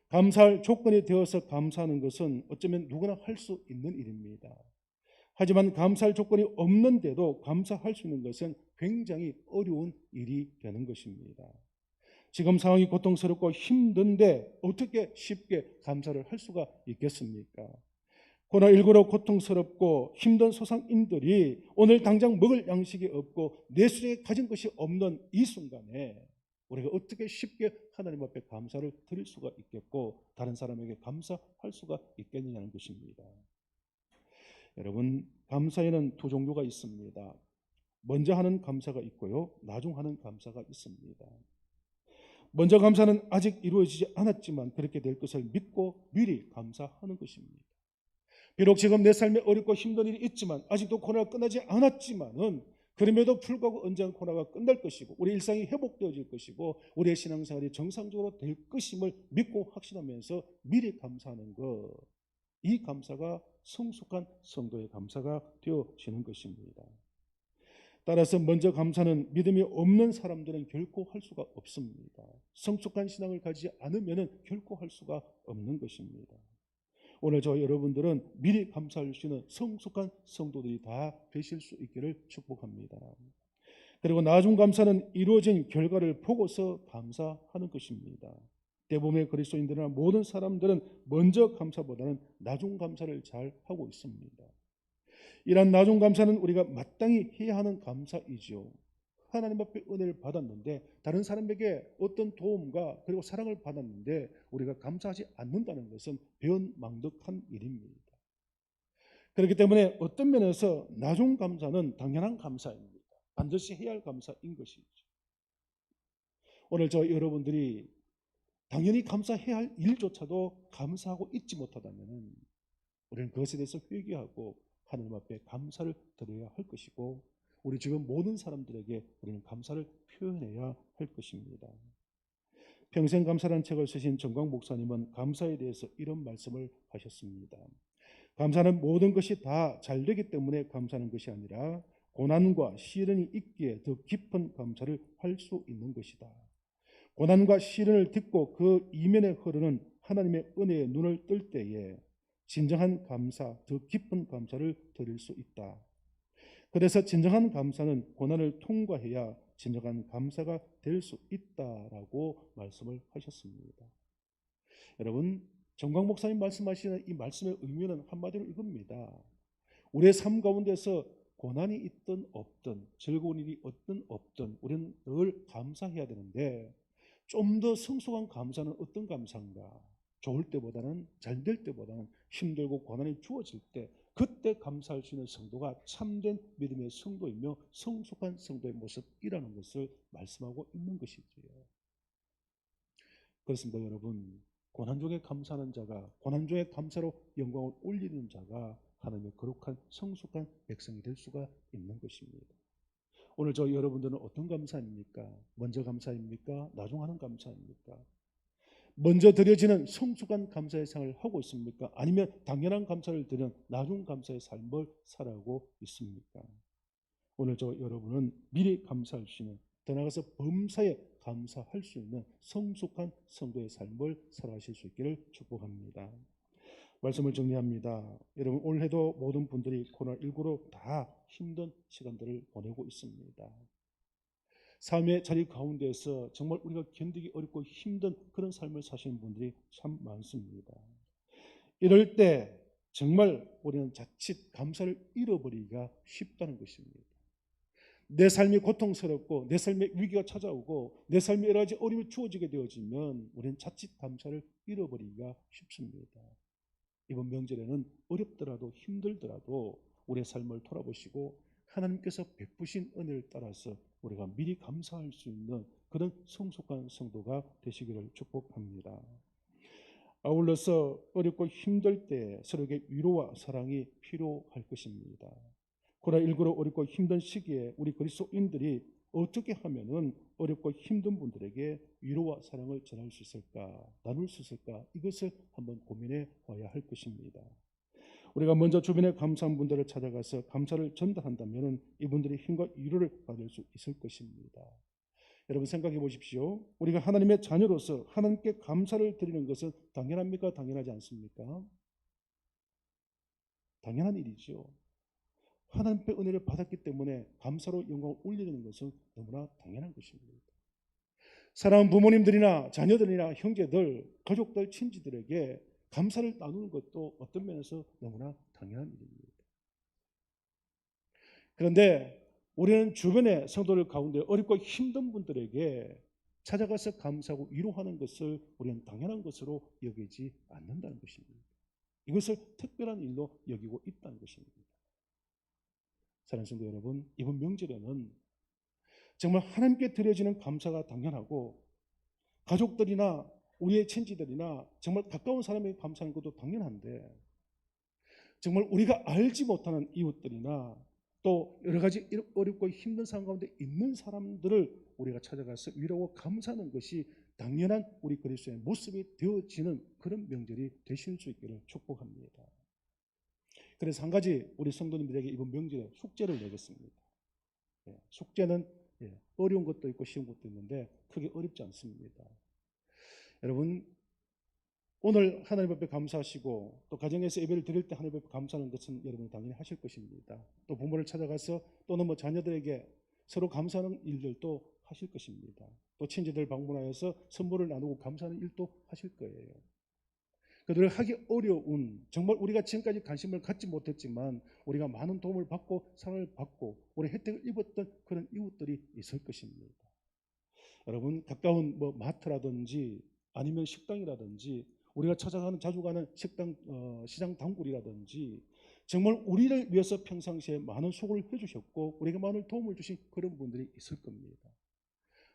감사할 조건이 되어서 감사하는 것은 어쩌면 누구나 할 수 있는 일입니다. 하지만 감사할 조건이 없는데도 감사할 수 있는 것은 굉장히 어려운 일이 되는 것입니다. 지금 상황이 고통스럽고 힘든데 어떻게 쉽게 감사를 할 수가 있겠습니까? 코로나19로 고통스럽고 힘든 소상인들이 오늘 당장 먹을 양식이 없고 내 수중에 가진 것이 없는 이 순간에 우리가 어떻게 쉽게 하나님 앞에 감사를 드릴 수가 있겠고 다른 사람에게 감사할 수가 있겠느냐는 것입니다. 여러분, 감사에는 두 종류가 있습니다. 먼저 하는 감사가 있고요, 나중 하는 감사가 있습니다. 먼저 감사는 아직 이루어지지 않았지만 그렇게 될 것을 믿고 미리 감사하는 것입니다. 비록 지금 내 삶에 어렵고 힘든 일이 있지만 아직도 코로나가 끝나지 않았지만은 그럼에도 불구하고 언젠가 코로나가 끝날 것이고 우리 일상이 회복되어질 것이고 우리의 신앙생활이 정상적으로 될 것임을 믿고 확신하면서 미리 감사하는 것, 이 감사가 성숙한 성도의 감사가 되어지는 것입니다. 따라서 먼저 감사는 믿음이 없는 사람들은 결코 할 수가 없습니다. 성숙한 신앙을 가지지 않으면 결코 할 수가 없는 것입니다. 오늘 저 여러분들은 미리 감사할 수 있는 성숙한 성도들이 다 되실 수 있기를 축복합니다. 그리고 나중 감사는 이루어진 결과를 보고서 감사하는 것입니다. 대부분의 그리스도인들이나 모든 사람들은 먼저 감사보다는 나중 감사를 잘 하고 있습니다. 이러한 나중 감사는 우리가 마땅히 해야 하는 감사이죠. 하나님 앞에 은혜를 받았는데 다른 사람에게 어떤 도움과 그리고 사랑을 받았는데 우리가 감사하지 않는다는 것은 배은망덕한 일입니다. 그렇기 때문에 어떤 면에서 나중 감사는 당연한 감사입니다. 반드시 해야 할 감사인 것이죠. 오늘 저 여러분들이 당연히 감사해야 할 일조차도 감사하고 있지 못하다면 우리는 그것에 대해서 회개하고 하나님 앞에 감사를 드려야 할 것이고 우리 주변 모든 사람들에게 우리는 감사를 표현해야 할 것입니다. 평생 감사라는 책을 쓰신 정광 목사님은 감사에 대해서 이런 말씀을 하셨습니다. 감사는 모든 것이 다 잘 되기 때문에 감사하는 것이 아니라 고난과 시련이 있기에 더 깊은 감사를 할 수 있는 것이다. 고난과 시련을 딛고 그 이면에 흐르는 하나님의 은혜의 눈을 뜰 때에 진정한 감사, 더 깊은 감사를 드릴 수 있다. 그래서 진정한 감사는 고난을 통과해야 진정한 감사가 될 수 있다라고 말씀을 하셨습니다. 여러분, 정광 목사님 말씀하시는 이 말씀의 의미는 한마디로 이겁니다. 우리의 삶 가운데서 고난이 있든 없든 즐거운 일이 있든 없든 우리는 늘 감사해야 되는데, 좀 더 성숙한 감사는 어떤 감사인가? 좋을 때보다는, 잘 될 때보다는 힘들고 고난이 주어질 때, 그때 감사할 수 있는 성도가 참된 믿음의 성도이며 성숙한 성도의 모습이라는 것을 말씀하고 있는 것이지요. 그렇습니다, 여러분. 고난 중에 감사하는 자가, 고난 중에 감사로 영광을 올리는 자가 하나님의 거룩한 성숙한 백성이 될 수가 있는 것입니다. 오늘 저희 여러분들은 어떤 감사입니까? 먼저 감사입니까? 나중하는 감사입니까? 먼저 드려지는 성숙한 감사의 상을 하고 있습니까? 아니면 당연한 감사를 드리는 나중 감사의 삶을 살아가고 있습니까? 오늘 저 여러분은 미리 감사할 수 있는, 더 나아가서 범사에 감사할 수 있는 성숙한 성도의 삶을 살아가실 수 있기를 축복합니다. 말씀을 정리합니다. 여러분, 올해도 모든 분들이 코로나19로 다 힘든 시간들을 보내고 있습니다. 삶의 자리 가운데서 정말 우리가 견디기 어렵고 힘든 그런 삶을 사시는 분들이 참 많습니다. 이럴 때 정말 우리는 자칫 감사를 잃어버리기가 쉽다는 것입니다. 내 삶이 고통스럽고 내 삶에 위기가 찾아오고 내 삶에 여러 가지 어려움이 주어지게 되어지면 우리는 자칫 감사를 잃어버리기가 쉽습니다. 이번 명절에는 어렵더라도 힘들더라도 우리의 삶을 돌아보시고 하나님께서 베푸신 은혜를 따라서 우리가 미리 감사할 수 있는 그런 성숙한 성도가 되시기를 축복합니다. 아울러서 어렵고 힘들 때 서로에게 위로와 사랑이 필요할 것입니다. 코로나19로 어렵고 힘든 시기에 우리 그리스도인들이 어떻게 하면은 어렵고 힘든 분들에게 위로와 사랑을 전할 수 있을까, 나눌 수 있을까, 이것을 한번 고민해 봐야 할 것입니다. 우리가 먼저 주변에 감사한 분들을 찾아가서 감사를 전달한다면 이분들이 힘과 위로를 받을 수 있을 것입니다. 여러분, 생각해 보십시오. 우리가 하나님의 자녀로서 하나님께 감사를 드리는 것은 당연합니까? 당연하지 않습니까? 당연한 일이죠. 하나님의 은혜를 받았기 때문에 감사로 영광을 올리는 것은 너무나 당연한 것입니다. 사랑하는 부모님들이나 자녀들이나 형제들, 가족들, 친지들에게 감사를 나누는 것도 어떤 면에서 너무나 당연한 일입니다. 그런데 우리는 주변의 성도들 가운데 어렵고 힘든 분들에게 찾아가서 감사하고 위로하는 것을 우리는 당연한 것으로 여기지 않는다는 것입니다. 이것을 특별한 일로 여기고 있다는 것입니다. 사랑하는 성도 여러분, 이번 명절에는 정말 하나님께 드려지는 감사가 당연하고 가족들이나 우리의 친지들이나 정말 가까운 사람에게 감사하는 것도 당연한데, 정말 우리가 알지 못하는 이웃들이나 또 여러 가지 어렵고 힘든 상황 가운데 있는 사람들을 우리가 찾아가서 위로하고 감사하는 것이 당연한 우리 그리스도의 모습이 되어지는 그런 명절이 되실 수 있기를 축복합니다. 그래서 한 가지 우리 성도님들에게 이번 명절에 숙제를 내겠습니다. 숙제는 어려운 것도 있고 쉬운 것도 있는데 크게 어렵지 않습니다. 여러분, 오늘 하나님 앞에 감사하시고 또 가정에서 예배를 드릴 때 하나님 앞에 감사하는 것은 여러분이 당연히 하실 것입니다. 또 부모를 찾아가서 또는 자녀들에게 서로 감사하는 일들도 하실 것입니다. 또 친지들 방문하여서 선물을 나누고 감사하는 일도 하실 거예요. 그들을 하기 어려운, 정말 우리가 지금까지 관심을 갖지 못했지만 우리가 많은 도움을 받고 사랑을 받고 우리 혜택을 입었던 그런 이웃들이 있을 것입니다. 여러분, 가까운 마트라든지 아니면 식당이라든지 우리가 찾아가는 자주 가는 시장 단골이라든지 정말 우리를 위해서 평상시에 많은 수고를 해주셨고 우리에게 많은 도움을 주신 그런 분들이 있을 겁니다.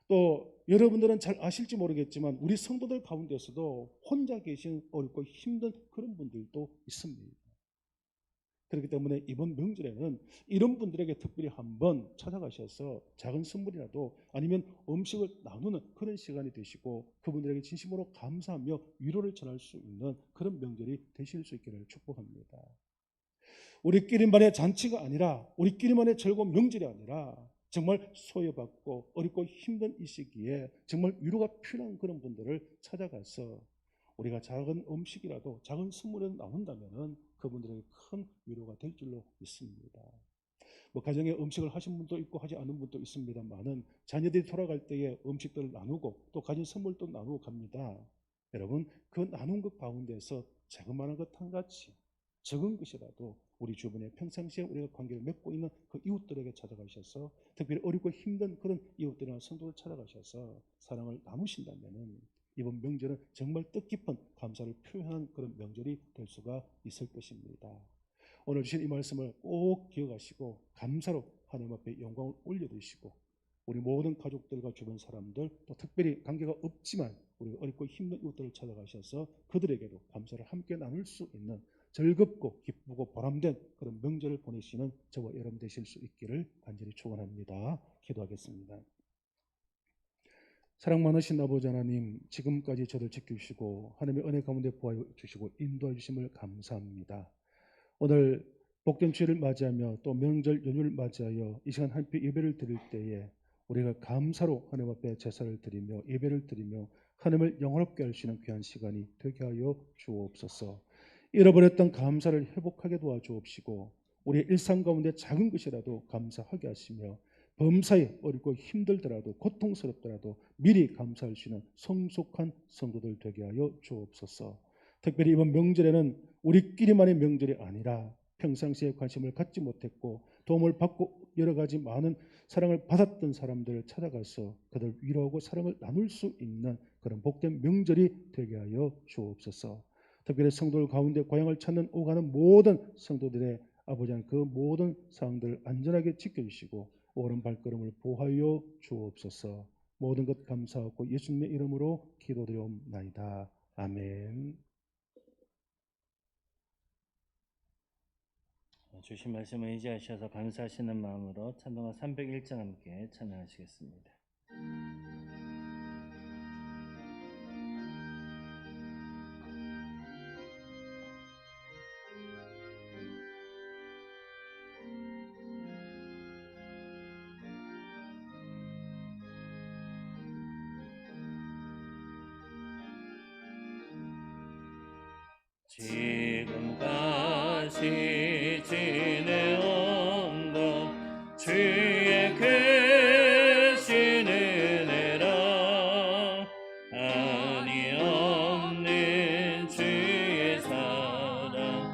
또 여러분들은 잘 아실지 모르겠지만 우리 성도들 가운데서도 혼자 계신 어렵고 힘든 그런 분들도 있습니다. 그렇기 때문에 이번 명절에는 이런 분들에게 특별히 한번 찾아가셔서 작은 선물이라도 아니면 음식을 나누는 그런 시간이 되시고 그분들에게 진심으로 감사하며 위로를 전할 수 있는 그런 명절이 되실 수 있기를 축복합니다. 우리끼리만의 잔치가 아니라, 우리끼리만의 즐거운 명절이 아니라 정말 소외받고 어렵고 힘든 이 시기에 정말 위로가 필요한 그런 분들을 찾아가서 우리가 작은 음식이라도, 작은 선물을 나눈다면 그분들에게 큰 위로가 될 줄로 믿습니다. 뭐 가정에 음식을 하신 분도 있고 하지 않은 분도 있습니다만은 자녀들이 돌아갈 때에 음식들을 나누고 또 가진 선물도 나누고 갑니다. 여러분, 그 나눈 것 가운데서 자그마한 것 한 가지, 적은 것이라도 우리 주변에 평상시에 우리가 관계를 맺고 있는 그 이웃들에게 찾아가셔서, 특별히 어렵고 힘든 그런 이웃들이나 성도를 찾아가셔서 사랑을 나누신다면은 이번 명절은 정말 뜻깊은 감사를 표현하는 그런 명절이 될 수가 있을 것입니다. 오늘 주신 이 말씀을 꼭 기억하시고 감사로 하나님 앞에 영광을 올려드리시고, 우리 모든 가족들과 주변 사람들, 또 특별히 관계가 없지만 우리 어렵고 힘든 이웃들을 찾아가셔서 그들에게도 감사를 함께 나눌 수 있는 즐겁고 기쁘고 보람된 그런 명절을 보내시는 저와 여러분 되실 수 있기를 간절히 축원합니다. 기도하겠습니다. 사랑 많으신 아버지 하나님, 지금까지 저를 지켜주시고 하나님의 은혜 가운데 보호해 주시고 인도해 주심을 감사합니다. 오늘 복된 주일을 맞이하며 또 명절 연휴를 맞이하여 이 시간 함께 예배를 드릴 때에 우리가 감사로 하나님 앞에 제사를 드리며 예배를 드리며 하나님을 영화롭게 할 수 있는 귀한 시간이 되게 하여 주옵소서. 잃어버렸던 감사를 회복하게 도와주옵시고 우리의 일상 가운데 작은 것이라도 감사하게 하시며 범사에 어렵고 힘들더라도 고통스럽더라도 미리 감사할 수 있는 성숙한 성도들 되게 하여 주옵소서. 특별히 이번 명절에는 우리끼리만의 명절이 아니라 평상시에 관심을 갖지 못했고 도움을 받고 여러 가지 많은 사랑을 받았던 사람들을 찾아가서 그들 위로하고 사랑을 나눌 수 있는 그런 복된 명절이 되게 하여 주옵소서. 특별히 성도들 가운데 고향을 찾는 오가는 모든 성도들의 아버지 하나님, 그 모든 상황들을 안전하게 지켜주시고 옳은 발걸음을 보호하여 주옵소서. 모든 것 감사하고 예수님의 이름으로 기도드리옵나이다. 아멘. 주신 말씀을 의지하셔서 감사하시는 마음으로 찬송가 301장 함께 찬양하시겠습니다. 지금까지 지내온 것 주의 크신 은혜라 한이 없는 주의 사랑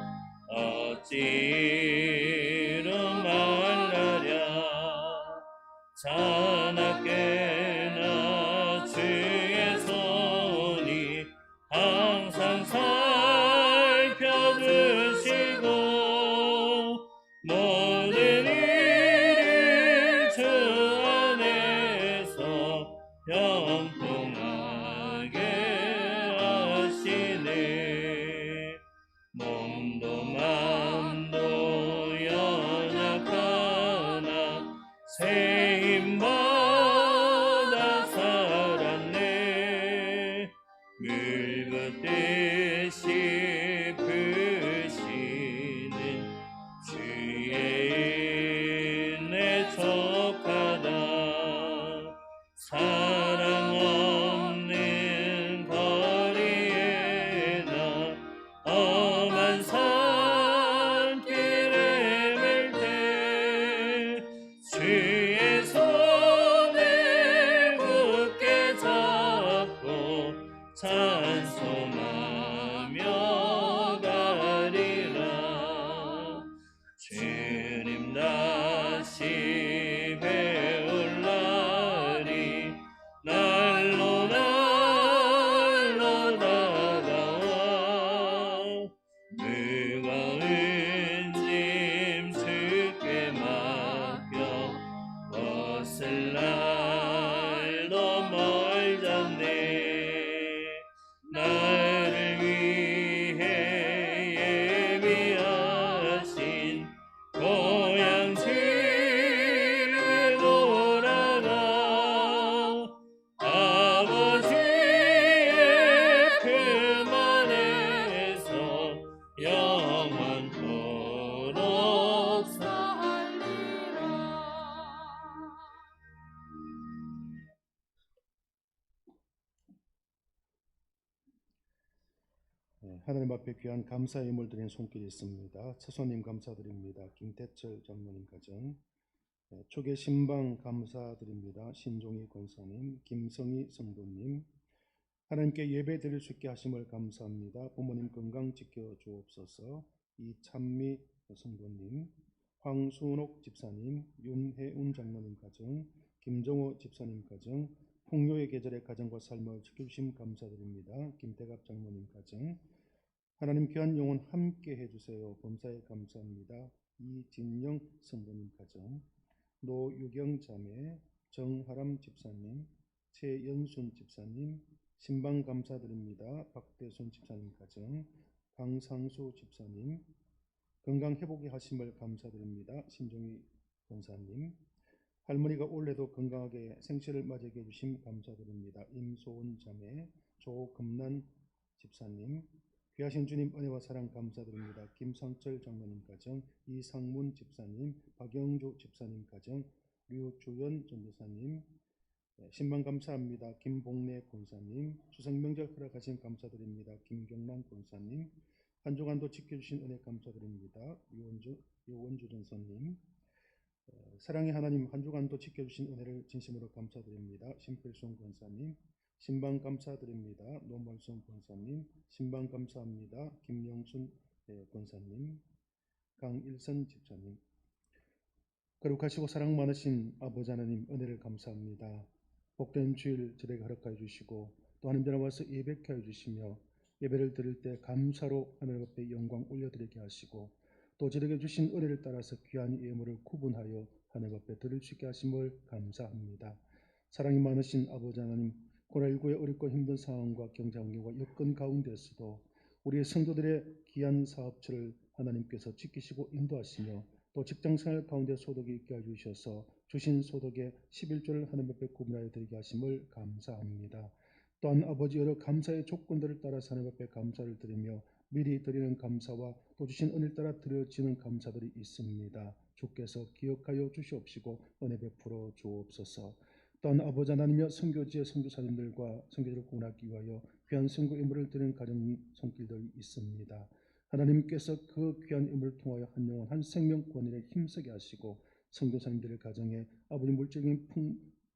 어찌로 말하랴 자나깨나 주의 손이 항상 살펴주시고 모든 일을 주 안에서 형통하게 하시네. 몸도 마음도 연약하나 새 힘받아 살았네. 물붓듯이 부시는 주의 은혜 족하다. 사랑 없는 거리에 나 험한 산길에 맬 때 주의 손을 굳게 잡고 찬송하며 가리라. 주님 다시 배울 날이 날로 다가와 무거운 짐 주께 맡겨 벗을 날도 멀잖네. 나를 위해 예비하신 고향집에 돌아가 아버지의 품 안에서 영원토록 하나님 앞에 귀한 감사의 예물 드리는 손길이 있습니다. 처소님 감사드립니다. 김태철 장로님 가정. 초계 신방 감사드립니다. 신종희 권사님, 김성희 성도님. 하나님께 예배 드릴 수 있게 하심을 감사합니다. 부모님 건강 지켜 주옵소서. 이찬미 성도님, 황순옥 집사님, 윤혜운 장로님 가정, 김정호 집사님 가정, 풍요의 계절의 가정과 삶을 지켜주심 감사드립니다. 김태갑 장로님 가정. 하나님 귀한 영혼 함께 해주세요. 범사에 감사합니다. 이진영 성도님 가정, 노유경 자매, 정하람 집사님, 최연순 집사님, 신방 감사드립니다. 박대순 집사님 가정, 강상수 집사님, 건강 회복의 하심을 감사드립니다. 신종희 권사님, 할머니가 올해도 건강하게 생시를 맞이하게 해주심 감사드립니다. 임소은 자매, 조금난 집사님, 귀하신 주님 은혜와 사랑 감사드립니다. 김상철 장로님 가정, 이상문 집사님, 박영주 집사님 가정, 류주연 전도사님, 신방 감사합니다. 김봉래 권사님, 추석 명절 허락하신 감사드립니다. 김경란 권사님, 한 주간도 지켜주신 은혜 감사드립니다. 유원주 전사님, 사랑의 하나님 한 주간도 지켜주신 은혜를 진심으로 감사드립니다. 심필순 권사님, 신방 감사드립니다. 노말순 권사님, 신방 감사합니다. 김영순 권사님, 강일선 집사님, 거룩하시고 사랑 많으신 아버지 하나님 은혜를 감사합니다. 복된 주일 저에게 허락하여 주시고 또 하나님 전에 와서 예배케 하여 주시며 예배를 드릴 때 감사로 하나님 앞에 영광 올려드리게 하시고 또 저에게 주신 은혜를 따라서 귀한 예물을 구분하여 하나님 앞에 드릴 수 있게 하심을 감사합니다. 사랑이 많으신 아버지 하나님, 코로나19의 어렵고 힘든 상황과 경제 환경과 여건 가운데서도 우리의 성도들의 귀한 사업처를 하나님께서 지키시고 인도하시며 또 직장생활 가운데 소득이 있게 해주셔서 주신 소득의 11조를 하나님 앞에 구분하여 드리게 하심을 감사합니다. 또한 아버지 여러 감사의 조건들을 따라서 하나님 앞에 감사를 드리며 미리 드리는 감사와 또 주신 은혜를 따라 드려지는 감사들이 있습니다. 주께서 기억하여 주시옵시고 은혜 베풀어 주옵소서. 또한 아버지 하나님여 선교지의 선교사님들과 선교지를 구원하기 위하여 귀한 선교 예물을 드리는 가정 손길들이 있습니다. 하나님께서 그 귀한 예물을 통하여 한 영혼 한 생명 구원에 힘쓰게 하시고 선교사님들의 가정에 아버지 물질적인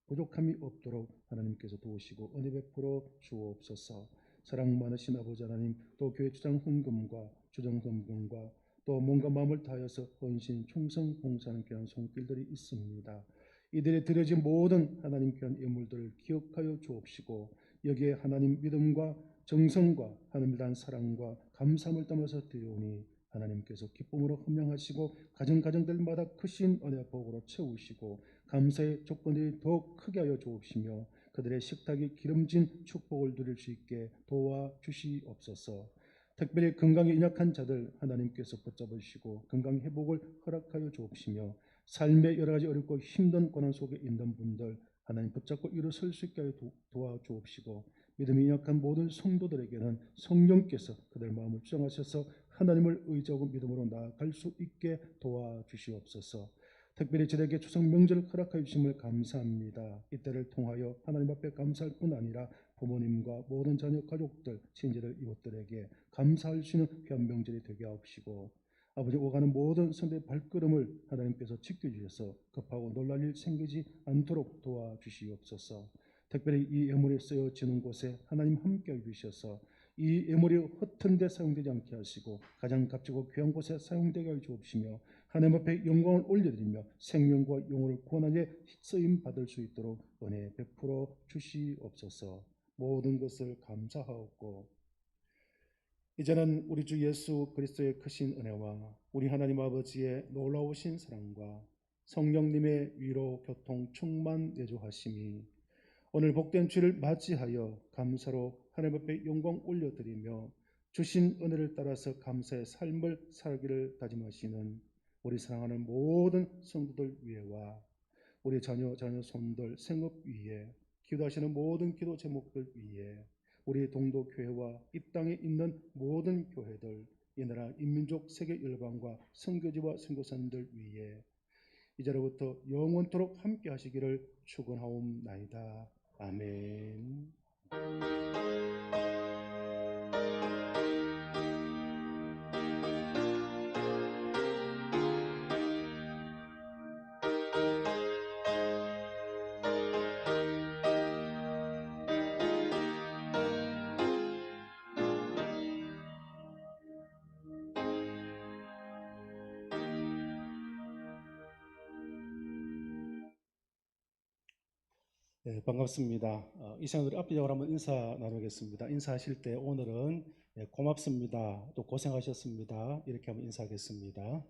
부족함이 없도록 하나님께서 도우시고 은혜 베풀어 주옵소서. 사랑 많으신 아버지 하나님, 또 교회 주장 헌금과 주정 헌금과 또 몸과 마음을 다하여서 헌신 충성 봉사하는 귀한 손길들이 있습니다. 이들이 드려진 모든 하나님 귀한 예물들을 기억하여 주옵시고 여기에 하나님 믿음과 정성과 하나님에 대한 사랑과 감사함을 담아서 드려오니 하나님께서 기쁨으로 헌명하시고 가정들마다 크신 은혜와 복으로 채우시고 감사의 조건들이 더욱 크게 하여 주옵시며 그들의 식탁이 기름진 축복을 누릴 수 있게 도와주시옵소서. 특별히 건강에 연약한 자들 하나님께서 붙잡으시고 건강 회복을 허락하여 주옵시며 삶의 여러 가지 어렵고 힘든 고난 속에 있는 분들 하나님 붙잡고 일어설 수 있게 하여 도와주옵시고 믿음이 약한 모든 성도들에게는 성령께서 그들 마음을 주장하셔서 하나님을 의지하고 믿음으로 나아갈 수 있게 도와주시옵소서. 특별히 저에게 추석 명절을 허락하여 주심을 감사합니다. 이때를 통하여 하나님 앞에 감사할 뿐 아니라 부모님과 모든 자녀 가족들 친지들 이웃들에게 감사할 수 있는 귀한 명절이 되게 하옵시고 아버지 오가는 모든 성도의 발걸음을 하나님께서 지켜주셔서 급하고 놀랄 일 생기지 않도록 도와주시옵소서. 특별히 이 예물이 쓰여지는 곳에 하나님 함께해 주셔서 이 예물이 허튼 데 사용되지 않게 하시고 가장 값지고 귀한 곳에 사용되게 해 주옵시며 하나님 앞에 영광을 올려드리며 생명과 영혼을 구원하게 쓰임 받을 수 있도록 은혜 베풀어 주시옵소서. 모든 것을 감사하옵고 이제는 우리 주 예수 그리스도의 크신 은혜와 우리 하나님 아버지의 놀라우신 사랑과 성령님의 위로 교통 충만 내주하심이 오늘 복된 주를 맞이하여 감사로 하나님 앞에 영광 올려드리며 주신 은혜를 따라서 감사의 삶을 살기를 다짐하시는 우리 사랑하는 모든 성도들 위에와 우리 자녀 손들 생업 위에 기도하시는 모든 기도 제목들 위에 우리 동도교회와 이 땅에 있는 모든 교회들 이 나라 인민족 세계 열방과 선교지와 선교사님들 위에 이제로부터 영원토록 함께 하시기를 축원하옵나이다. 아멘. 네, 반갑습니다. 이 시간 우리 앞뒤적으로 한번 인사 나누겠습니다. 인사하실 때 오늘은 고맙습니다. 또 고생하셨습니다. 이렇게 한번 인사하겠습니다.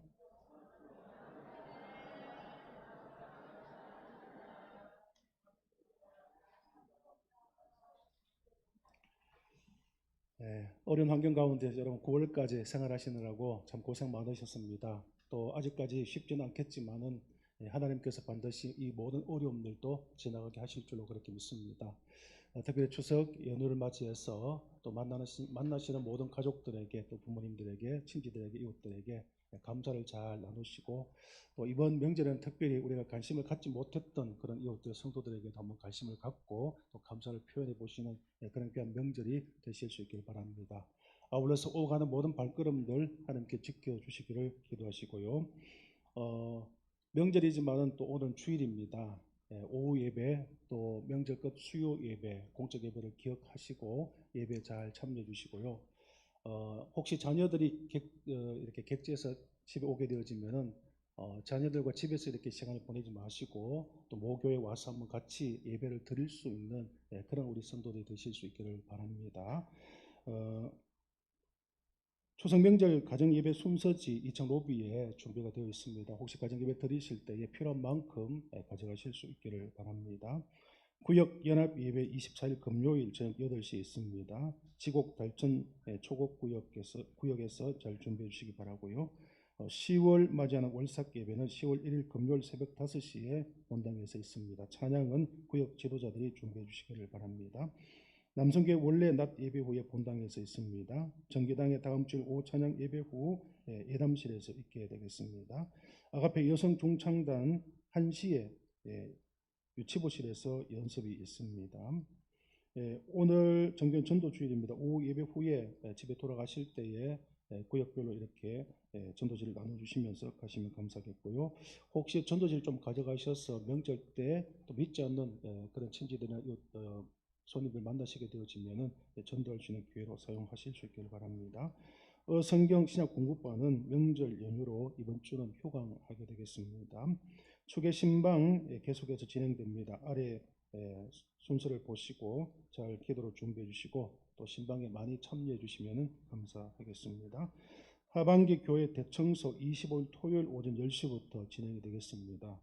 어려운 환경 가운데 여러분 9월까지 생활하시느라고 참 고생 많으셨습니다. 또 아직까지 쉽지는 않겠지만은 하나님께서 반드시 이 모든 어려움들도 지나가게 하실 줄로 그렇게 믿습니다. 특별히 추석 연휴를 맞이해서 또 만나시는 모든 가족들에게 또 부모님들에게 친지들에게 이웃들에게 감사를 잘 나누시고 또 이번 명절에는 특별히 우리가 관심을 갖지 못했던 그런 이웃들 성도들에게도 한번 관심을 갖고 또 감사를 표현해 보시는 그런 귀한 명절이 되실 수 있길 바랍니다. 아울러서 오가는 모든 발걸음들 하나님께 지켜주시기를 기도하시고요. 명절이지만은 또 오늘은 주일입니다. 오후 예배 또 명절 끝 수요 예배 공적 예배를 기억하시고 예배 잘 참여해 주시고요. 혹시 자녀들이 이렇게 객지에서 집에 오게 되어지면은 자녀들과 집에서 이렇게 시간을 보내지 마시고 또 모교에 와서 한번 같이 예배를 드릴 수 있는 그런 우리 성도들이 되실 수 있기를 바랍니다. 추석 명절 가정예배 순서지 2층 로비에 준비가 되어 있습니다. 혹시 가정예배 드리실 때에 필요한 만큼 가져가실 수 있기를 바랍니다. 구역연합예배 24일 금요일 저녁 8시에 있습니다. 지곡 달천 초곡 구역에서 잘 준비해 주시기 바라고요. 10월 맞이하는 월삭 예배는 10월 1일 금요일 새벽 5시에 본당에서 있습니다. 찬양은 구역 지도자들이 준비해 주시기를 바랍니다. 남성교회 원래 낮 예배 후에 본당에서 있습니다. 정기당의 다음 주 오후 찬양 예배 후 예담실에서 있게 되겠습니다. 아가페 여성 중창단 1시에 유치부실에서 연습이 있습니다. 오늘 정규 전도주일입니다. 오후 예배 후에 집에 돌아가실 때에 구역별로 이렇게 전도지를 나눠주시면서 가시면 감사하겠고요. 혹시 전도지를 좀 가져가셔서 명절 때 또 믿지 않는 그런 친지들이나 손님들 만나시게 되어지면은 전도할 수 있는 기회로 사용하실 수 있기를 바랍니다. 성경 신약 공부반은 명절 연휴로 이번 주는 휴강하게 되겠습니다. 축의 신방 계속해서 진행됩니다. 아래 순서를 보시고 잘 기도로 준비해 주시고 또 신방에 많이 참여해 주시면 감사하겠습니다. 하반기 교회 대청소 25일 토요일 오전 10시부터 진행이 되겠습니다.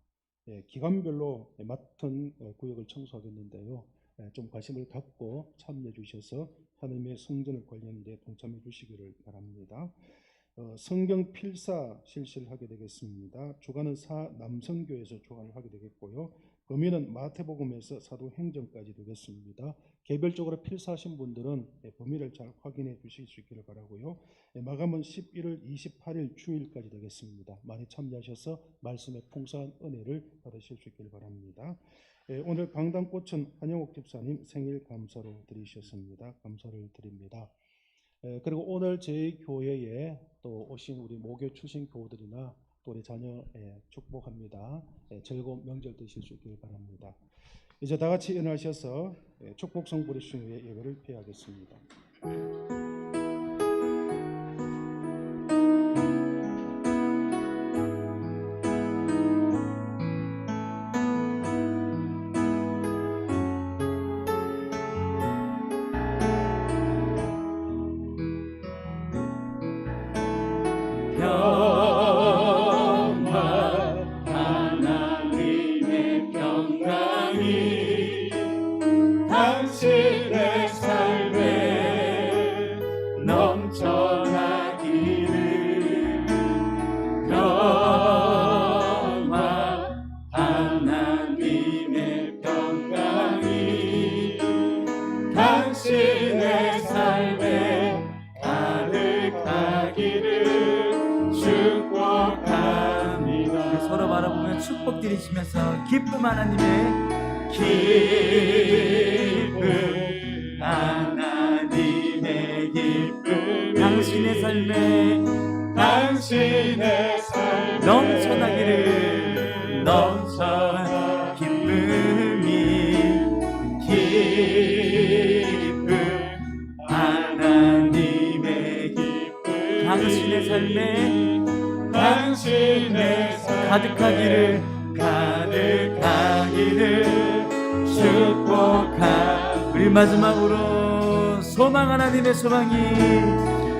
기간별로 맡은 구역을 청소하겠는데요. 좀 관심을 갖고 참여해 주셔서 하나님의 성전을 관리하는 데 동참해 주시기를 바랍니다. 성경 필사 실시를 하게 되겠습니다. 주간은 남성교에서 주간을 하게 되겠고요. 범위는 마태복음에서 사도행전까지 되겠습니다. 개별적으로 필사하신 분들은 범위를 잘 확인해 주실 수 있기를 바라고요. 마감은 11월 28일 주일까지 되겠습니다. 많이 참여하셔서 말씀의 풍성한 은혜를 받으실 수 있기를 바랍니다. 오늘 강단꽃은 한영옥 집사님 생일 감사로 드리셨습니다. 감사를 드립니다. 그리고 오늘 저희 교회에 또 오신 우리 모교 출신 교우들이나 또 우리 자녀 축복합니다. 즐거운 명절 되실 수 있기를 바랍니다. 이제 다 같이 일어나셔서 축복성 부르신 후에 예배를 폐하겠습니다. 당신의 삶에 넘쳐나기를 평화 하나님의 평강이 당신의 삶에 가득하기를 축복합니다. 서로 바라보며 축복 드리시면서 기쁨 하나님의 기쁨 하나님의 기쁨 당신의 삶에 넘쳐나기를 넘쳐나 기쁨이 기쁨 하나님의 기쁨 당신의 삶에 가득하기를 축복합니다. 마지막으로 소망 하나님의 소망이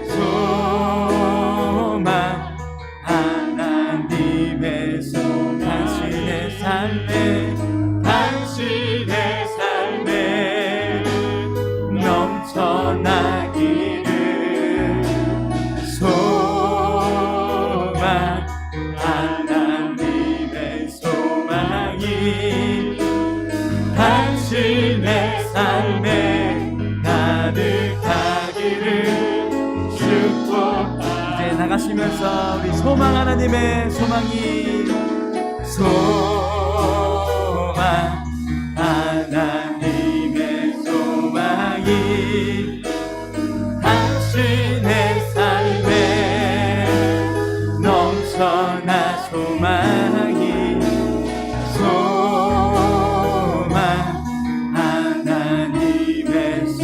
소망 하나님의 소망 당신의 삶에 넘쳐나기를 소망 하나님의 소망이 당신의 삶에 가득하기를 축복합니다. 이제 나가시면서 우리 소망 하나님의 소망이 소망 하나님의 소망이 당신의 삶에 넘쳐나